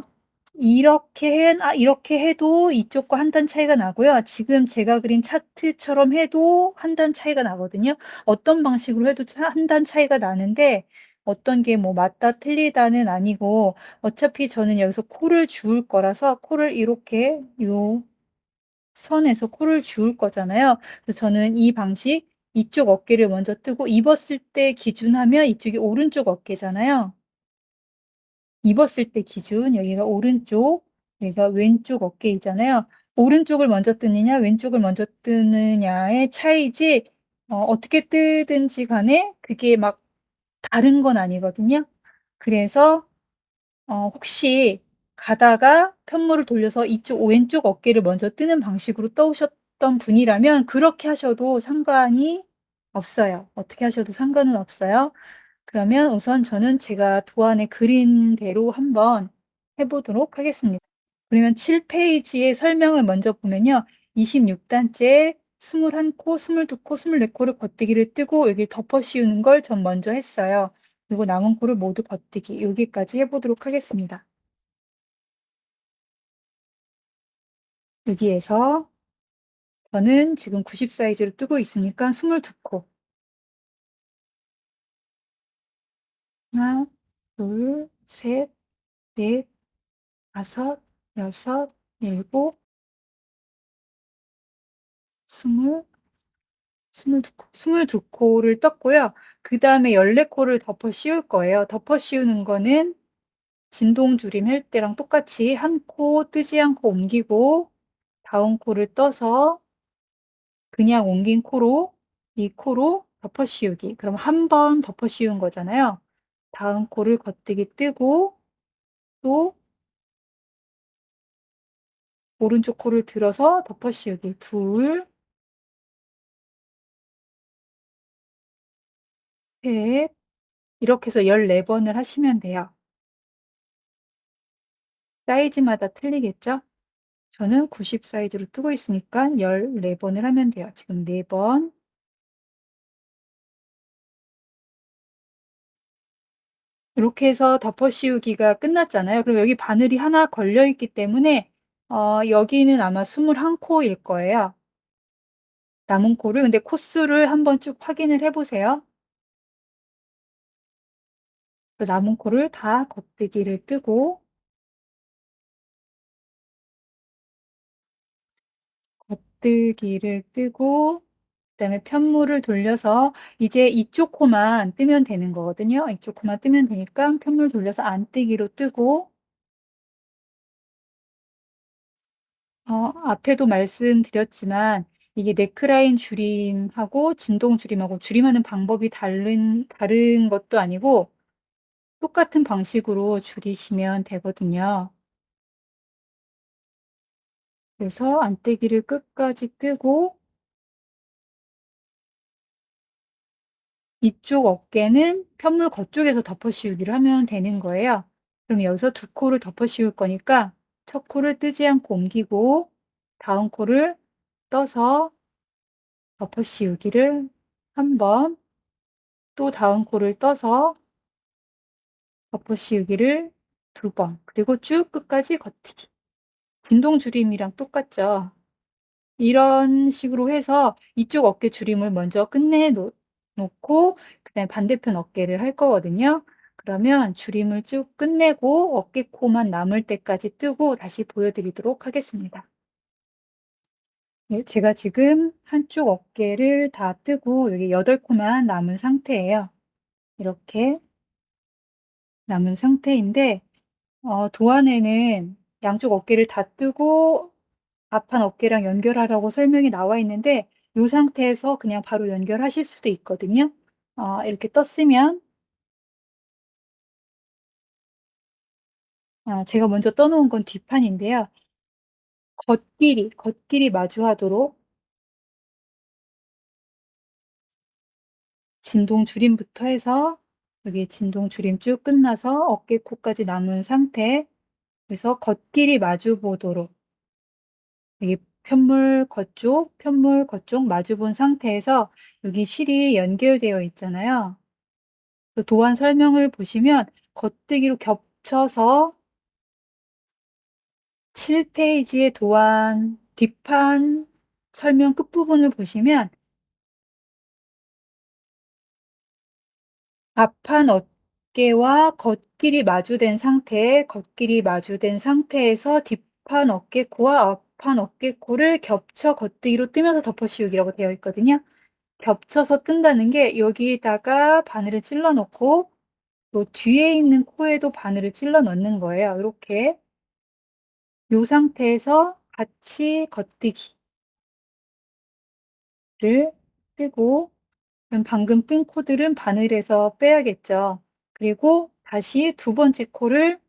이렇게 해도 이쪽과 한 단 차이가 나고요. 지금 제가 그린 차트처럼 해도 한 단 차이가 나거든요. 어떤 방식으로 해도 한 단 차이가 나는데 어떤 게 뭐 맞다 틀리다는 아니고 어차피 저는 여기서 코를 주울 거라서 코를 이렇게 요 선에서 코를 주울 거잖아요. 그래서 저는 이 방식 이쪽 어깨를 먼저 뜨고 입었을 때 기준하면 이쪽이 오른쪽 어깨잖아요. 입었을 때 기준 여기가 오른쪽, 여기가 왼쪽 어깨이잖아요. 오른쪽을 먼저 뜨느냐 왼쪽을 먼저 뜨느냐의 차이지 어떻게 뜨든지 간에 그게 막 다른 건 아니거든요. 그래서 혹시 가다가 편물을 돌려서 이쪽 왼쪽 어깨를 먼저 뜨는 방식으로 떠오셨던 분이라면 그렇게 하셔도 상관이 없어요. 어떻게 하셔도 상관은 없어요. 그러면 우선 저는 제가 도안에 그린 대로 한번 해 보도록 하겠습니다. 그러면 7페이지의 설명을 먼저 보면요. 26단째 21코, 22코, 24코를 겉뜨기를 뜨고 여기를 덮어 씌우는 걸 전 먼저 했어요. 그리고 남은 코를 모두 겉뜨기 여기까지 해 보도록 하겠습니다. 여기에서 저는 지금 90 사이즈로 뜨고 있으니까 22코. 하나, 둘, 셋, 넷, 다섯, 여섯, 일곱, 스물, 22코. 22코를 떴고요. 그 다음에 14코를 덮어 씌울 거예요. 덮어 씌우는 거는 진동주림 할 때랑 똑같이 한 코 뜨지 않고 옮기고 다음 코를 떠서 그냥 옮긴 코로 이 코로 덮어 씌우기. 그럼 한 번 덮어 씌운 거잖아요. 다음 코를 겉뜨기 뜨고 또 오른쪽 코를 들어서 덮어 씌우기. 둘, 셋, 이렇게 해서 14번을 하시면 돼요. 사이즈마다 틀리겠죠? 저는 90 사이즈로 뜨고 있으니까 14번을 하면 돼요. 지금 4번. 이렇게 해서 덮어 씌우기가 끝났잖아요. 그럼 여기 바늘이 하나 걸려 있기 때문에 여기는 아마 21코일 거예요. 남은 코를 근데 코수를 한번 쭉 확인을 해 보세요. 그 남은 코를 다 겉뜨기를 뜨고 겉뜨기를 뜨고 그다음에 편물을 돌려서 이제 이쪽 코만 뜨면 되는 거거든요. 이쪽 코만 뜨면 되니까 편물 돌려서 안뜨기로 뜨고 앞에도 말씀드렸지만 이게 네크라인 줄임하고 진동 줄임하고 줄임하는 방법이 다른 것도 아니고 똑같은 방식으로 줄이시면 되거든요. 그래서 안뜨기를 끝까지 뜨고 이쪽 어깨는 편물 겉쪽에서 덮어 씌우기를 하면 되는 거예요. 그럼 여기서 두 코를 덮어 씌울 거니까 첫 코를 뜨지 않고 옮기고 다음 코를 떠서 덮어 씌우기를 한 번, 또 다음 코를 떠서 덮어 씌우기를 두 번, 그리고 쭉 끝까지 겉뜨기. 진동 줄임이랑 똑같죠. 이런 식으로 해서 이쪽 어깨 줄임을 먼저 놓고 그다음에 반대편 어깨를 할 거거든요. 그러면 줄임을 쭉 끝내고 어깨 코만 남을 때까지 뜨고 다시 보여드리도록 하겠습니다. 네, 제가 지금 한쪽 어깨를 다 뜨고 여기 8코만 남은 상태예요. 이렇게 남은 상태인데 도안에는 양쪽 어깨를 다 뜨고 앞판 어깨랑 연결하라고 설명이 나와 있는데 이 상태에서 그냥 바로 연결하실 수도 있거든요. 이렇게 떴으면 제가 먼저 떠놓은 건 뒷판인데요. 겉길이 마주하도록 진동 줄임부터 해서 여기 진동 줄임 쭉 끝나서 어깨코까지 남은 상태, 그래서 겉길이 마주 보도록 여기 편물 겉쪽 마주 본 상태에서 여기 실이 연결되어 있잖아요. 그 도안 설명을 보시면 겉뜨기로 겹쳐서 7페이지의 도안 뒷판 설명 끝부분을 보시면 앞판 어깨와 겉길이 마주된 상태에서 뒷판 어깨코와 앞판 어깨코를 겹쳐 겉뜨기로 뜨면서 덮어씌우기라고 되어 있거든요. 겹쳐서 뜬다는 게 여기다가 바늘을 찔러 넣고 또 뒤에 있는 코에도 바늘을 찔러 넣는 거예요. 이렇게 이 상태에서 같이 겉뜨기를 뜨고, 그럼 방금 뜬 코들은 바늘에서 빼야겠죠. 그리고 다시 두 번째 코를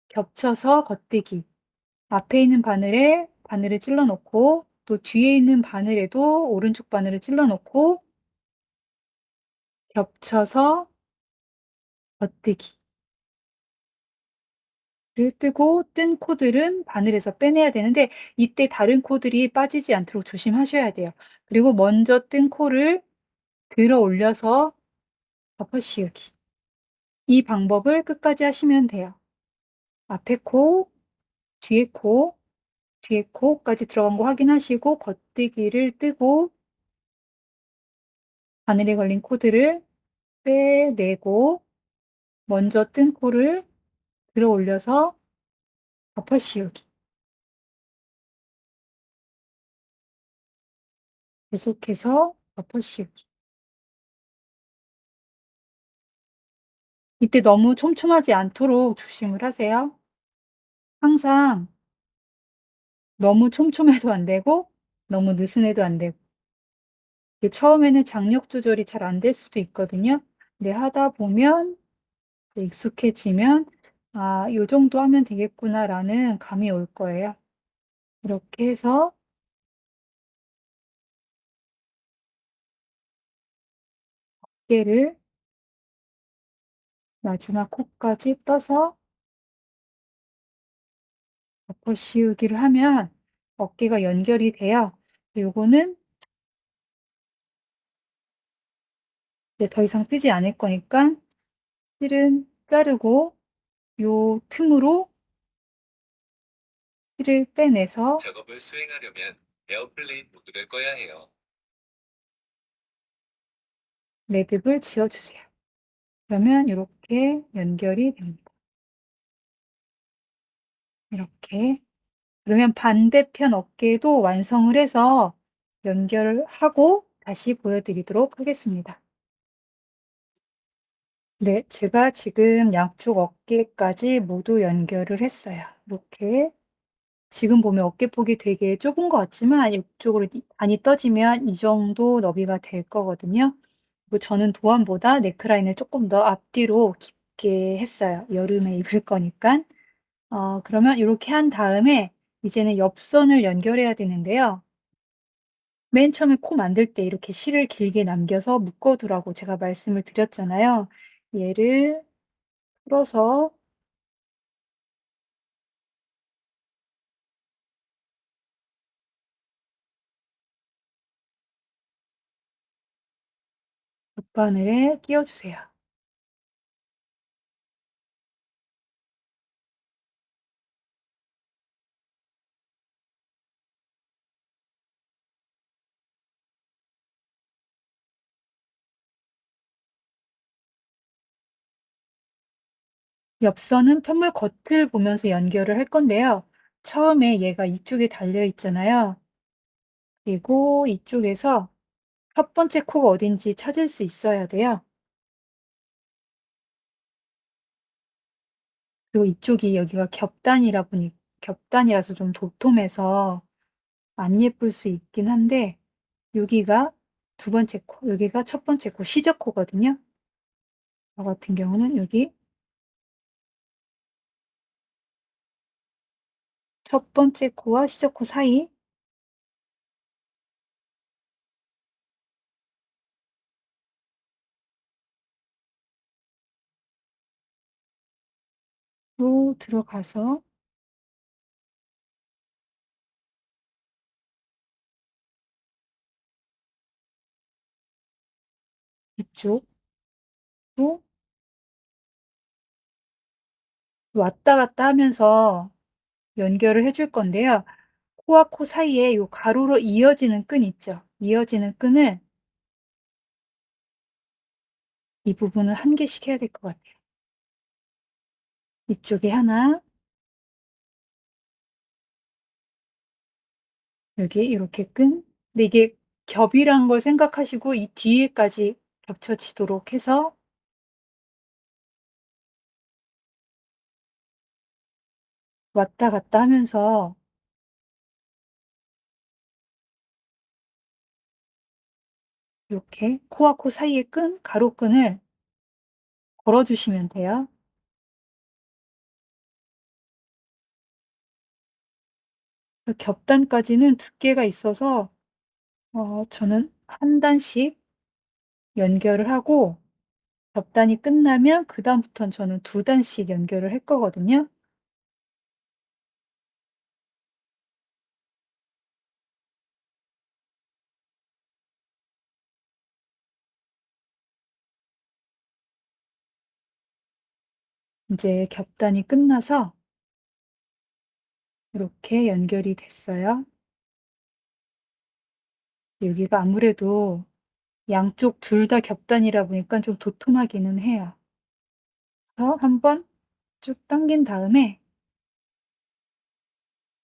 겹쳐서 겉뜨기. 앞에 있는 바늘에 바늘을 찔러 놓고 또 뒤에 있는 바늘에도 오른쪽 바늘을 찔러 놓고 겹쳐서 겉뜨기를 뜨고, 뜬 코들은 바늘에서 빼내야 되는데 이때 다른 코들이 빠지지 않도록 조심하셔야 돼요. 그리고 먼저 뜬 코를 들어 올려서 덮어씌우기. 이 방법을 끝까지 하시면 돼요. 앞에 코, 뒤에 코, 뒤에 코까지 들어간 거 확인하시고 겉뜨기를 뜨고 바늘에 걸린 코들을 빼내고 먼저 뜬 코를 들어 올려서 덮어씌우기. 계속해서 덮어씌우기. 이때 너무 촘촘하지 않도록 조심을 하세요. 항상 너무 촘촘해도 안 되고 너무 느슨해도 안 되고, 처음에는 장력 조절이 잘 안 될 수도 있거든요. 근데 하다 보면 이제 익숙해지면 요 정도 하면 되겠구나라는 감이 올 거예요. 이렇게 해서 어깨를 마지막 코까지 떠서 덮어씌우기를 하면 어깨가 연결이 돼요. 요거는 이제 더 이상 뜨지 않을 거니까 실은 자르고 요 틈으로 실을 빼내서 작업을 수행하려면 에어플레인 모드를 꺼야 해요. 매듭을 지어주세요. 그러면 이렇게 연결이 됩니다. 이렇게. 그러면 반대편 어깨도 완성을 해서 연결하고 다시 보여드리도록 하겠습니다. 네, 제가 지금 양쪽 어깨까지 모두 연결을 했어요. 이렇게. 지금 보면 어깨폭이 되게 좁은 것 같지만 이쪽으로 반이 떠지면 이 정도 너비가 될 거거든요. 그리고 저는 도안보다 네크라인을 조금 더 앞뒤로 깊게 했어요. 여름에 입을 거니까. 그러면 이렇게 한 다음에 이제는 옆선을 연결해야 되는데요. 맨 처음에 코 만들 때 이렇게 실을 길게 남겨서 묶어두라고 제가 말씀을 드렸잖아요. 얘를 풀어서 옆바늘에 끼워주세요. 옆선은 편물 겉을 보면서 연결을 할 건데요. 처음에 얘가 이쪽에 달려 있잖아요. 그리고 이쪽에서 첫 번째 코가 어딘지 찾을 수 있어야 돼요. 그리고 이쪽이 여기가 겹단이라서 좀 도톰해서 안 예쁠 수 있긴 한데 여기가 두 번째 코, 여기가 첫 번째 코, 시저 코거든요. 저 같은 경우는 여기 첫 번째 코와 시작 코 사이 로 들어가서 이쪽도 왔다 갔다 하면서 연결을 해줄 건데요. 코와 코 사이에 요 가로로 이어지는 끈 있죠? 이어지는 끈을 이 부분을 한 개씩 해야 될 것 같아요. 이쪽에 하나, 여기 이렇게 끈. 근데 이게 겹이란 걸 생각하시고 이 뒤에까지 겹쳐지도록 해서 왔다 갔다 하면서 이렇게 코와 코 사이에 끈, 가로끈을 걸어주시면 돼요. 겹단까지는 두께가 있어서 저는 한 단씩 연결을 하고 겹단이 끝나면 그다음부터는 저는 두 단씩 연결을 할 거거든요. 이제 겹단이 끝나서 이렇게 연결이 됐어요. 여기가 아무래도 양쪽 둘 다 겹단이라 보니까 좀 도톰하기는 해요. 그래서 한번 쭉 당긴 다음에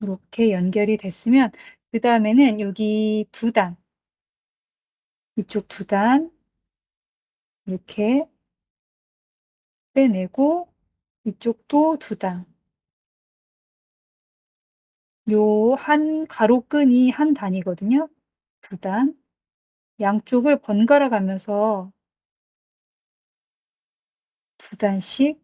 이렇게 연결이 됐으면 그다음에는 여기 두 단, 이쪽 두 단 이렇게 빼내고 이쪽도 두 단. 요 한 가로끈이 한 단이거든요. 두 단. 양쪽을 번갈아 가면서 두 단씩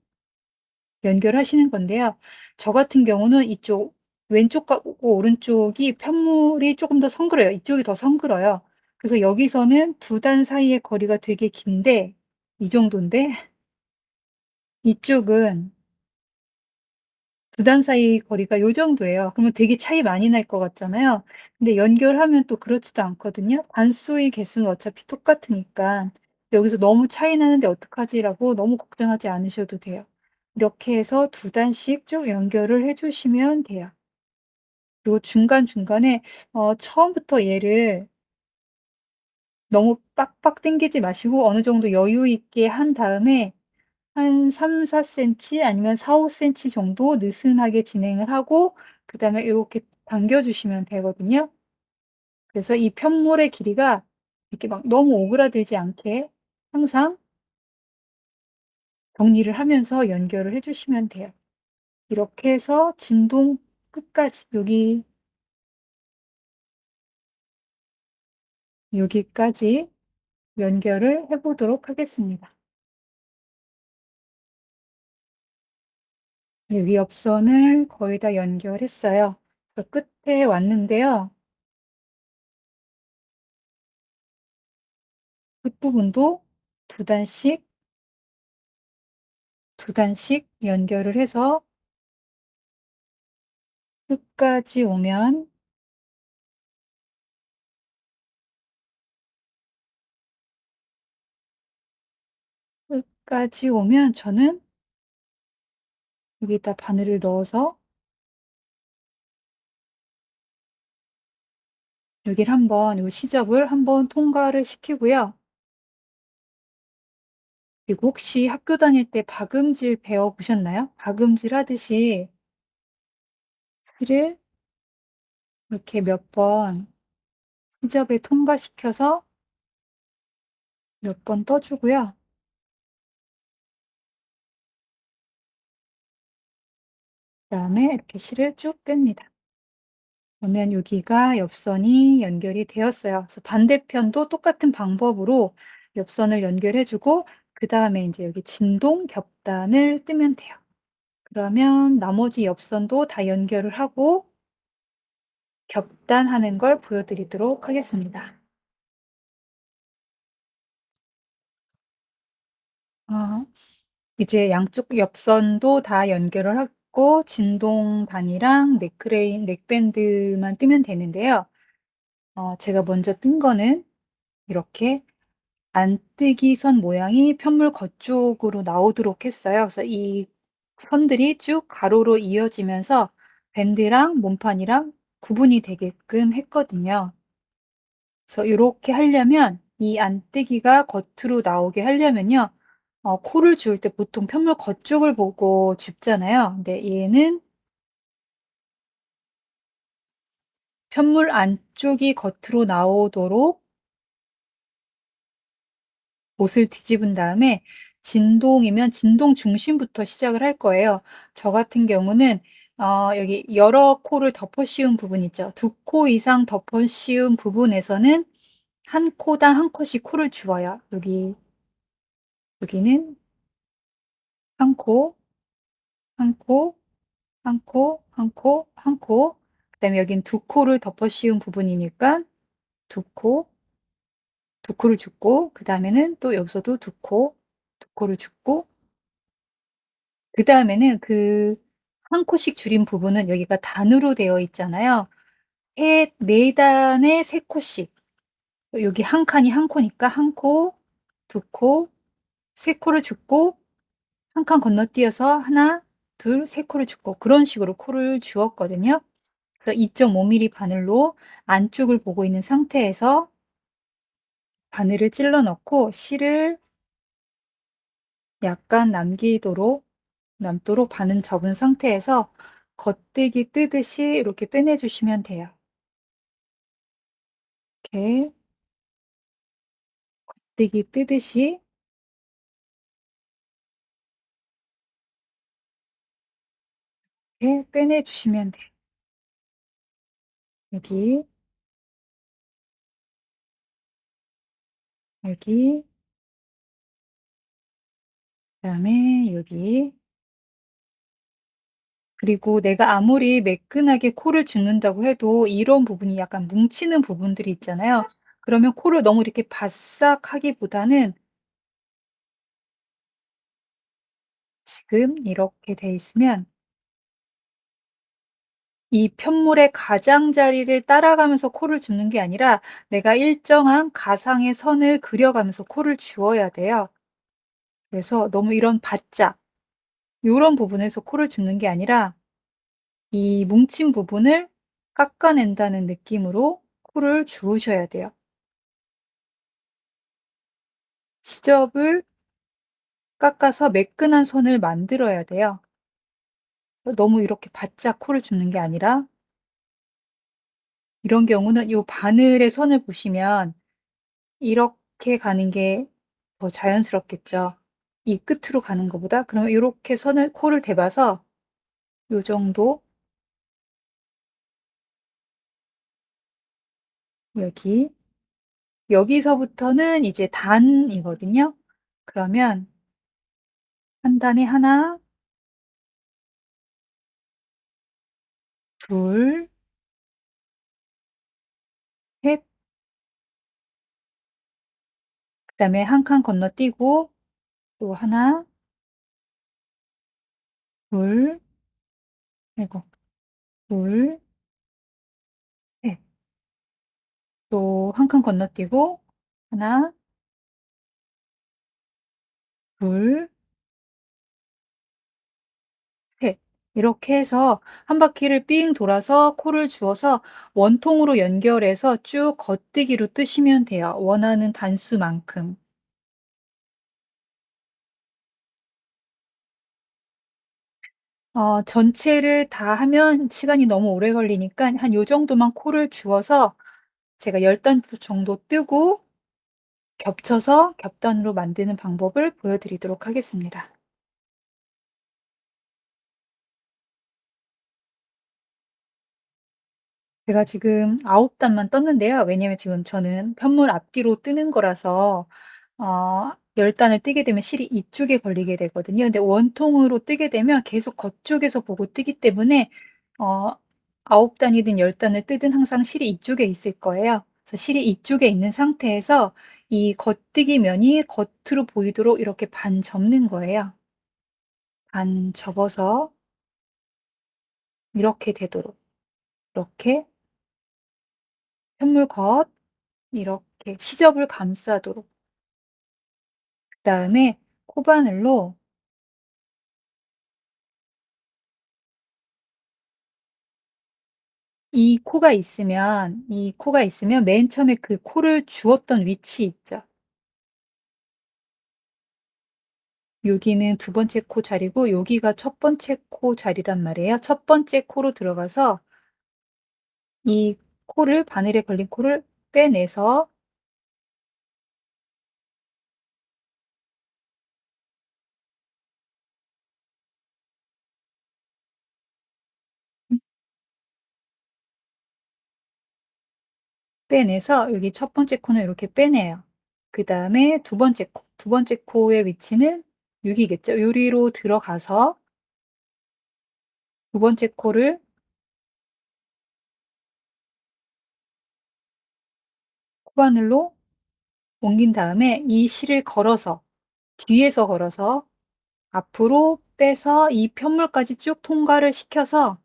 연결하시는 건데요. 저 같은 경우는 이쪽 왼쪽하고 오른쪽이 편물이 조금 더 성그러요. 이쪽이 더 성그러요. 그래서 여기서는 두 단 사이의 거리가 되게 긴데 이 정도인데 이쪽은 두 단 사이 거리가 요 정도예요. 그러면 되게 차이 많이 날 것 같잖아요. 근데 연결하면 또 그렇지도 않거든요. 단수의 개수는 어차피 똑같으니까 여기서 너무 차이 나는데 어떡하지라고 너무 걱정하지 않으셔도 돼요. 이렇게 해서 두 단씩 쭉 연결을 해주시면 돼요. 그리고 중간중간에 처음부터 얘를 너무 빡빡 당기지 마시고 어느 정도 여유 있게 한 다음에 한 3-4cm 아니면 4-5cm 정도 느슨하게 진행을 하고 그다음에 이렇게 당겨 주시면 되거든요. 그래서 이 편물의 길이가 이렇게 막 너무 오그라들지 않게 항상 정리를 하면서 연결을 해 주시면 돼요. 이렇게 해서 진동 끝까지 여기까지 연결을 해 보도록 하겠습니다. 여기 옆선을 거의 다 연결했어요. 그래서 끝에 왔는데요. 끝부분도 두 단씩 두 단씩 연결을 해서 끝까지 오면 저는 여기다 바늘을 넣어서 여기를 한번 요 시접을 한번 통과를 시키고요. 그리고 혹시 학교 다닐 때 박음질 배워 보셨나요? 박음질 하듯이 실을 이렇게 몇 번 시접에 통과시켜서 몇 번 떠 주고요. 그다음에 이렇게 실을 쭉 뺍니다. 그러면 여기가 옆선이 연결이 되었어요. 그래서 반대편도 똑같은 방법으로 옆선을 연결해 주고 그다음에 인제 여기 진동 겹단을 뜨면 돼요. 그러면 나머지 옆선도 다 연결을 하고 겹단하는 걸 보여드리도록 하겠습니다. 어 이제 양쪽 옆선도 다 연결을 하고 진동단이랑 넥밴드만 뜨면 되는데요. 제가 먼저 뜬 거는 이렇게 안뜨기 선 모양이 편물 겉쪽으로 나오도록 했어요. 그래서 이 선들이 쭉 가로로 이어지면서 밴드랑 몸판이랑 구분이 되게끔 했거든요. 그래서 이렇게 하려면 이 안뜨기가 겉으로 나오게 하려면요. 코를 주울 때 보통 편물 겉쪽을 보고 줍잖아요. 근데 얘는 편물 안쪽이 겉으로 나오도록 옷을 뒤집은 다음에 진동이면 진동 중심부터 시작을 할 거예요. 저 같은 경우는 여기 여러 코를 덮어 씌운 부분 있죠. 2코 이상 덮어 씌운 부분에서는 한 코당 한 코씩 코를 주어요. 여기는 한 코, 한 코, 한 코, 한 코, 한 코. 그다음에 여긴 2코를 덮어 씌운 부분이니까 2코, 2코를 줍고 그다음에는 또 여기서도 2코, 2코를 줍고 그다음에는 그 한 코씩 줄인 부분은 여기가 단으로 되어 있잖아요. 4 단에 3 코씩. 여기 한 칸이 한 코니까 한 코, 2 코, 3 코를 줍고 한 칸 건너뛰어서 하나, 둘, 3 코를 줍고 그런 식으로 코를 주었거든요. 그래서 2.5mm 바늘로 안쪽을 보고 있는 상태에서 바늘을 찔러 넣고 실을 약간 남도록 바늘 접은 상태에서 겉뜨기 뜨듯이 이렇게 빼내 주시면 돼요. 이렇게 겉뜨기 뜨듯이 이렇게 빼내 주시면 돼요. 여기, 여기, 그다음에 여기. 그리고 내가 아무리 매끈하게 코를 죽는다고 해도 이런 부분이 약간 뭉치는 부분들이 있잖아요. 그러면 코를 너무 이렇게 바싹 하기보다는 지금 이렇게 돼 있으면 이 편물의 가장자리를 따라가면서 코를 줍는 게 아니라 내가 일정한 가상의 선을 그려가면서 코를 주어야 돼요. 그래서 너무 이런 바짝 요런 부분에서 코를 줍는 게 아니라 이 뭉친 부분을 깎아낸다는 느낌으로 코를 주우셔야 돼요. 시접을 깎아서 매끈한 선을 만들어야 돼요. 너무 이렇게 바짝 코를 줍는 게 아니라 이런 경우는 요 바늘의 선을 보시면 이렇게 가는 게 더 자연스럽겠죠. 이 끝으로 가는 것보다. 그러면 요렇게 선을 코를 대봐서 요 정도 여기 여기서부터는 이제 단이거든요. 그러면 한 단에 하나, 둘, 셋, 그다음에 한 칸 건너뛰고 또 하나, 둘, 아이고, 둘, 셋. 또 한 칸 건너뛰고 하나, 둘, 셋. 이렇게 해서 한 바퀴를 삥 돌아서 코를 주어서 원통으로 연결해서 쭉 겉뜨기로 뜨시면 돼요. 원하는 단수만큼. 전체를 다 하면 시간이 너무 오래 걸리니까 한 요 정도만 코를 주어서 제가 10단 정도 뜨고 겹쳐서 겹단으로 만드는 방법을 보여드리도록 하겠습니다. 제가 지금 9단만 떴는데요. 왜냐면 지금 저는 편물 앞뒤로 뜨는 거라서 10단을 뜨게 되면 실이 이쪽에 걸리게 되거든요. 근데 원통으로 뜨게 되면 계속 겉쪽에서 보고 뜨기 때문에 어 9단이든 10단을 뜨든 항상 실이 이쪽에 있을 거예요. 그래서 실이 이쪽에 있는 상태에서 이 겉뜨기 면이 겉으로 보이도록 이렇게 반 접는 거예요. 반 접어서 이렇게 되도록. 이렇게 편물 겉 이렇게 시접을 감싸도록. 그다음에 코바늘로 이 코가 있으면 맨 처음에 그 코를 주었던 위치 있죠. 여기는 두 번째 코 자리고 여기가 첫 번째 코 자리란 말이에요. 첫 번째 코로 들어가서 이 코를 바늘에 걸린 코를 빼내서 여기 첫 번째 코는 이렇게 빼내요. 그다음에 두 번째 코의 위치는 여기겠죠. 요리로 들어가서 두 번째 코를 코바늘로 옮긴 다음에 이 실을 걸어서 뒤에서 걸어서 앞으로 빼서 이 편물까지 쭉 통과를 시켜서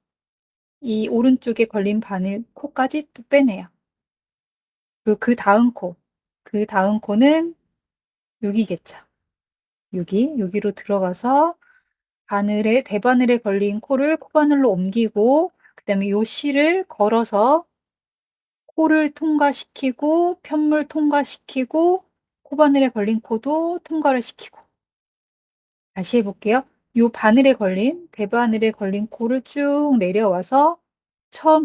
이 오른쪽에 걸린 바늘 코까지 또 빼내요. 그리고 그 다음 코는 여기겠죠. 여기로 들어가서 대바늘에 걸린 코를 코바늘로 옮기고, 그 다음에 요 실을 걸어서 코를 통과시키고, 편물 통과시키고, 코바늘에 걸린 코도 통과를 시키고. 다시 해볼게요. 요 대바늘에 걸린 코를 쭉 내려와서 처음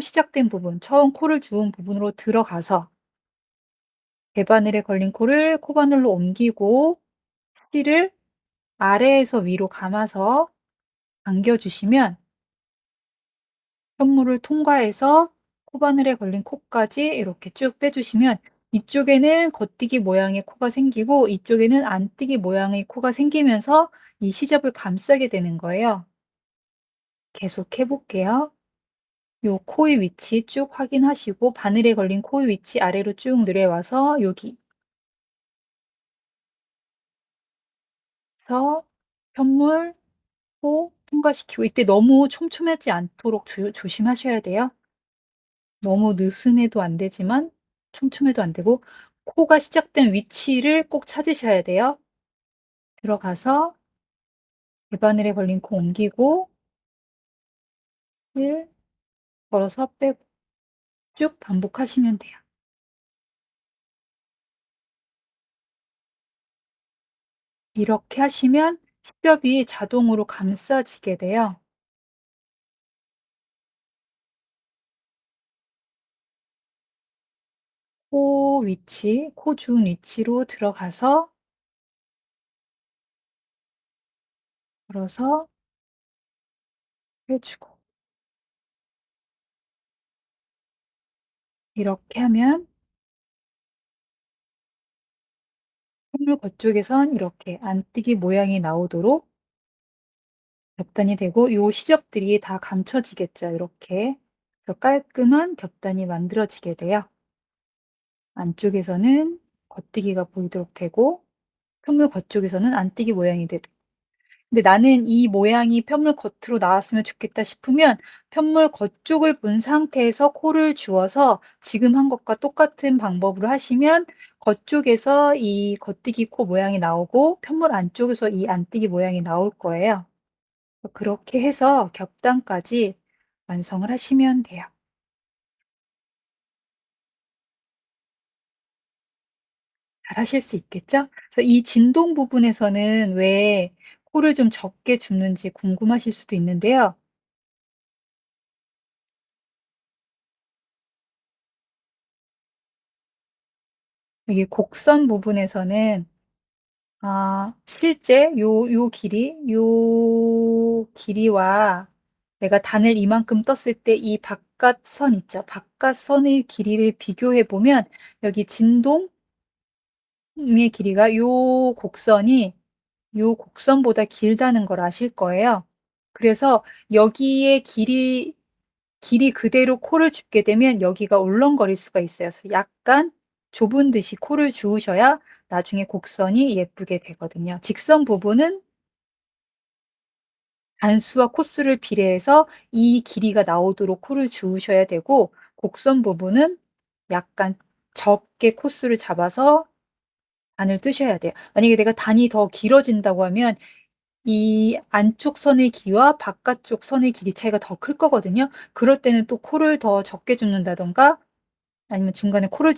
코를 주운 부분으로 들어가서 대바늘에 걸린 코를 코바늘로 옮기고 실을 아래에서 위로 감아서 당겨주시면 편물을 통과해서 코바늘에 걸린 코까지 이렇게 쭉 빼주시면 이쪽에는 겉뜨기 모양의 코가 생기고 이쪽에는 안뜨기 모양의 코가 생기면서 이 시접을 감싸게 되는 거예요. 계속 해볼게요. 요 코의 위치 쭉 확인하시고 바늘에 걸린 코의 위치 아래로 쭉 내려와서 여기서 편물 코 통과시키고 이때 너무 촘촘하지 않도록 조심하셔야 돼요. 너무 느슨해도 안 되지만 촘촘해도 안 되고 코가 시작된 위치를 꼭 찾으셔야 돼요. 들어가서 배바늘에 걸린 코 옮기고 실 걸어서 빼고 쭉 반복하시면 돼요. 이렇게 하시면 시접이 자동으로 감싸지게 돼요. 코 준 위치로 들어가서 걸어서 빼주고 이렇게 하면 콧물 겉쪽에선 이렇게 안뜨기 모양이 나오도록 겹단이 되고 요 시접들이 다 감춰지겠죠. 이렇게. 그래서 깔끔한 겹단이 만들어지게 돼요. 안쪽에서는 겉뜨기가 보이도록 되고 편물 겉쪽에서는 안뜨기 모양이 되고 근데 나는 이 모양이 편물 겉으로 나왔으면 좋겠다 싶으면 편물 겉쪽을 본 상태에서 코를 주어서 지금 한 것과 똑같은 방법으로 하시면 겉쪽에서 이 겉뜨기 코 모양이 나오고 편물 안쪽에서 이 안뜨기 모양이 나올 거예요. 그렇게 해서 겹단까지 완성을 하시면 돼요. 잘 하실 수 있겠죠? 그래서 이 진동 부분에서는 왜 코를 좀 적게 줍는지 궁금하실 수도 있는데요. 이게 곡선 부분에서는 실제 요 길이와 내가 단을 이만큼 떴을 때 이 바깥 선 있죠? 바깥 선의 길이를 비교해 보면 여기 진동의 길이가 요 곡선보다 길다는 걸 아실 거예요. 그래서 여기의 길이 길이 그대로 코를 줍게 되면 여기가 울렁거릴 수가 있어요. 그래서 약간 좁은 듯이 코를 주우셔야 나중에 곡선이 예쁘게 되거든요. 직선 부분은 단수와 코스를 비례해서 이 길이가 나오도록 코를 주우셔야 되고, 곡선 부분은 약간 적게 코스를 잡아서 단을 뜨셔야 돼요. 만약에 내가 단이 더 길어진다고 하면 이 안쪽 선의 길이와 바깥쪽 선의 길이 차이가 더 클 거거든요. 그럴 때는 또 코를 더 적게 줍는다던가 아니면 중간에 코를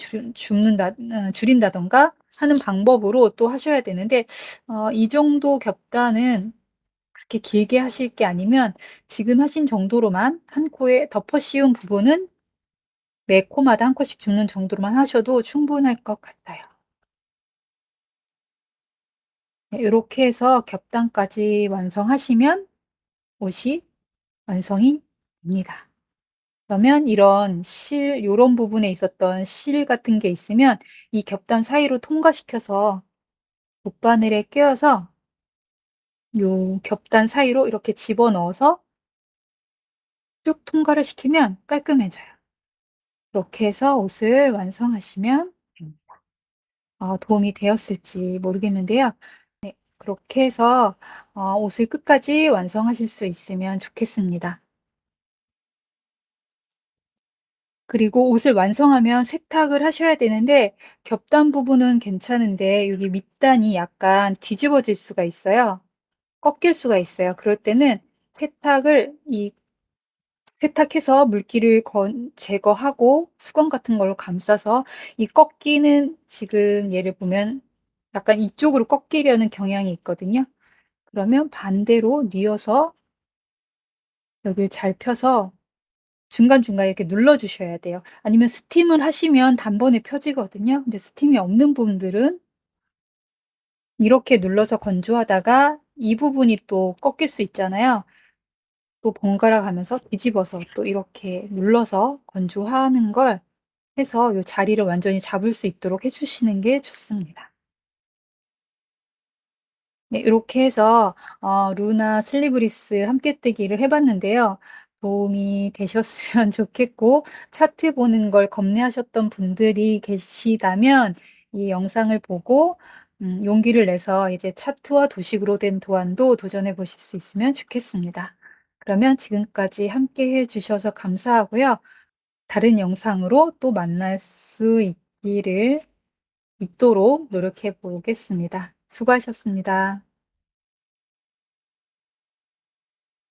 줄인다던가 하는 방법으로 또 하셔야 되는데, 이 정도 겹단은 그렇게 길게 하실 게 아니면 지금 하신 정도로만 한 코에 덮어 씌운 부분은 매 코마다 한 코씩 줍는 정도로만 하셔도 충분할 것 같아요. 네, 이렇게 해서 겹단까지 완성하시면 옷이 완성이 됩니다. 그러면 이런 요런 부분에 있었던 실 같은 게 있으면 이 겹단 사이로 통과시켜서 돗바늘에 껴서 요 겹단 사이로 이렇게 집어넣어서 쭉 통과를 시키면 깔끔해져요. 이렇게 해서 옷을 완성하시면 됩니다. 도움이 되었을지 모르겠는데요. 네, 그렇게 해서 옷을 끝까지 완성하실 수 있으면 좋겠습니다. 그리고 옷을 완성하면 세탁을 하셔야 되는데 겹단 부분은 괜찮은데 여기 밑단이 약간 뒤집어질 수가 있어요. 꺾일 수가 있어요. 그럴 때는 세탁해서 물기를 제거하고 수건 같은 걸로 감싸서 이 꺾이는, 지금 얘를 보면 약간 이쪽으로 꺾이려는 경향이 있거든요. 그러면 반대로 뉘어서 여기를 잘 펴서 중간중간에 이렇게 눌러주셔야 돼요. 아니면 스팀을 하시면 단번에 펴지거든요. 근데 스팀이 없는 분들은 이렇게 눌러서 건조하다가 이 부분이 또 꺾일 수 있잖아요. 또 번갈아 가면서 뒤집어서 또 이렇게 눌러서 건조하는 걸 해서 이 자리를 완전히 잡을 수 있도록 해주시는 게 좋습니다. 네, 이렇게 해서 루나 슬리브리스 함께뜨기를 해봤는데요. 도움이 되셨으면 좋겠고, 차트 보는 걸 겁내하셨던 분들이 계시다면 이 영상을 보고 용기를 내서 이제 차트와 도식으로 된 도안도 도전해 보실 수 있으면 좋겠습니다. 그러면 지금까지 함께 해주셔서 감사하고요. 다른 영상으로 또 만날 수 있도록 노력해 보겠습니다. 수고하셨습니다.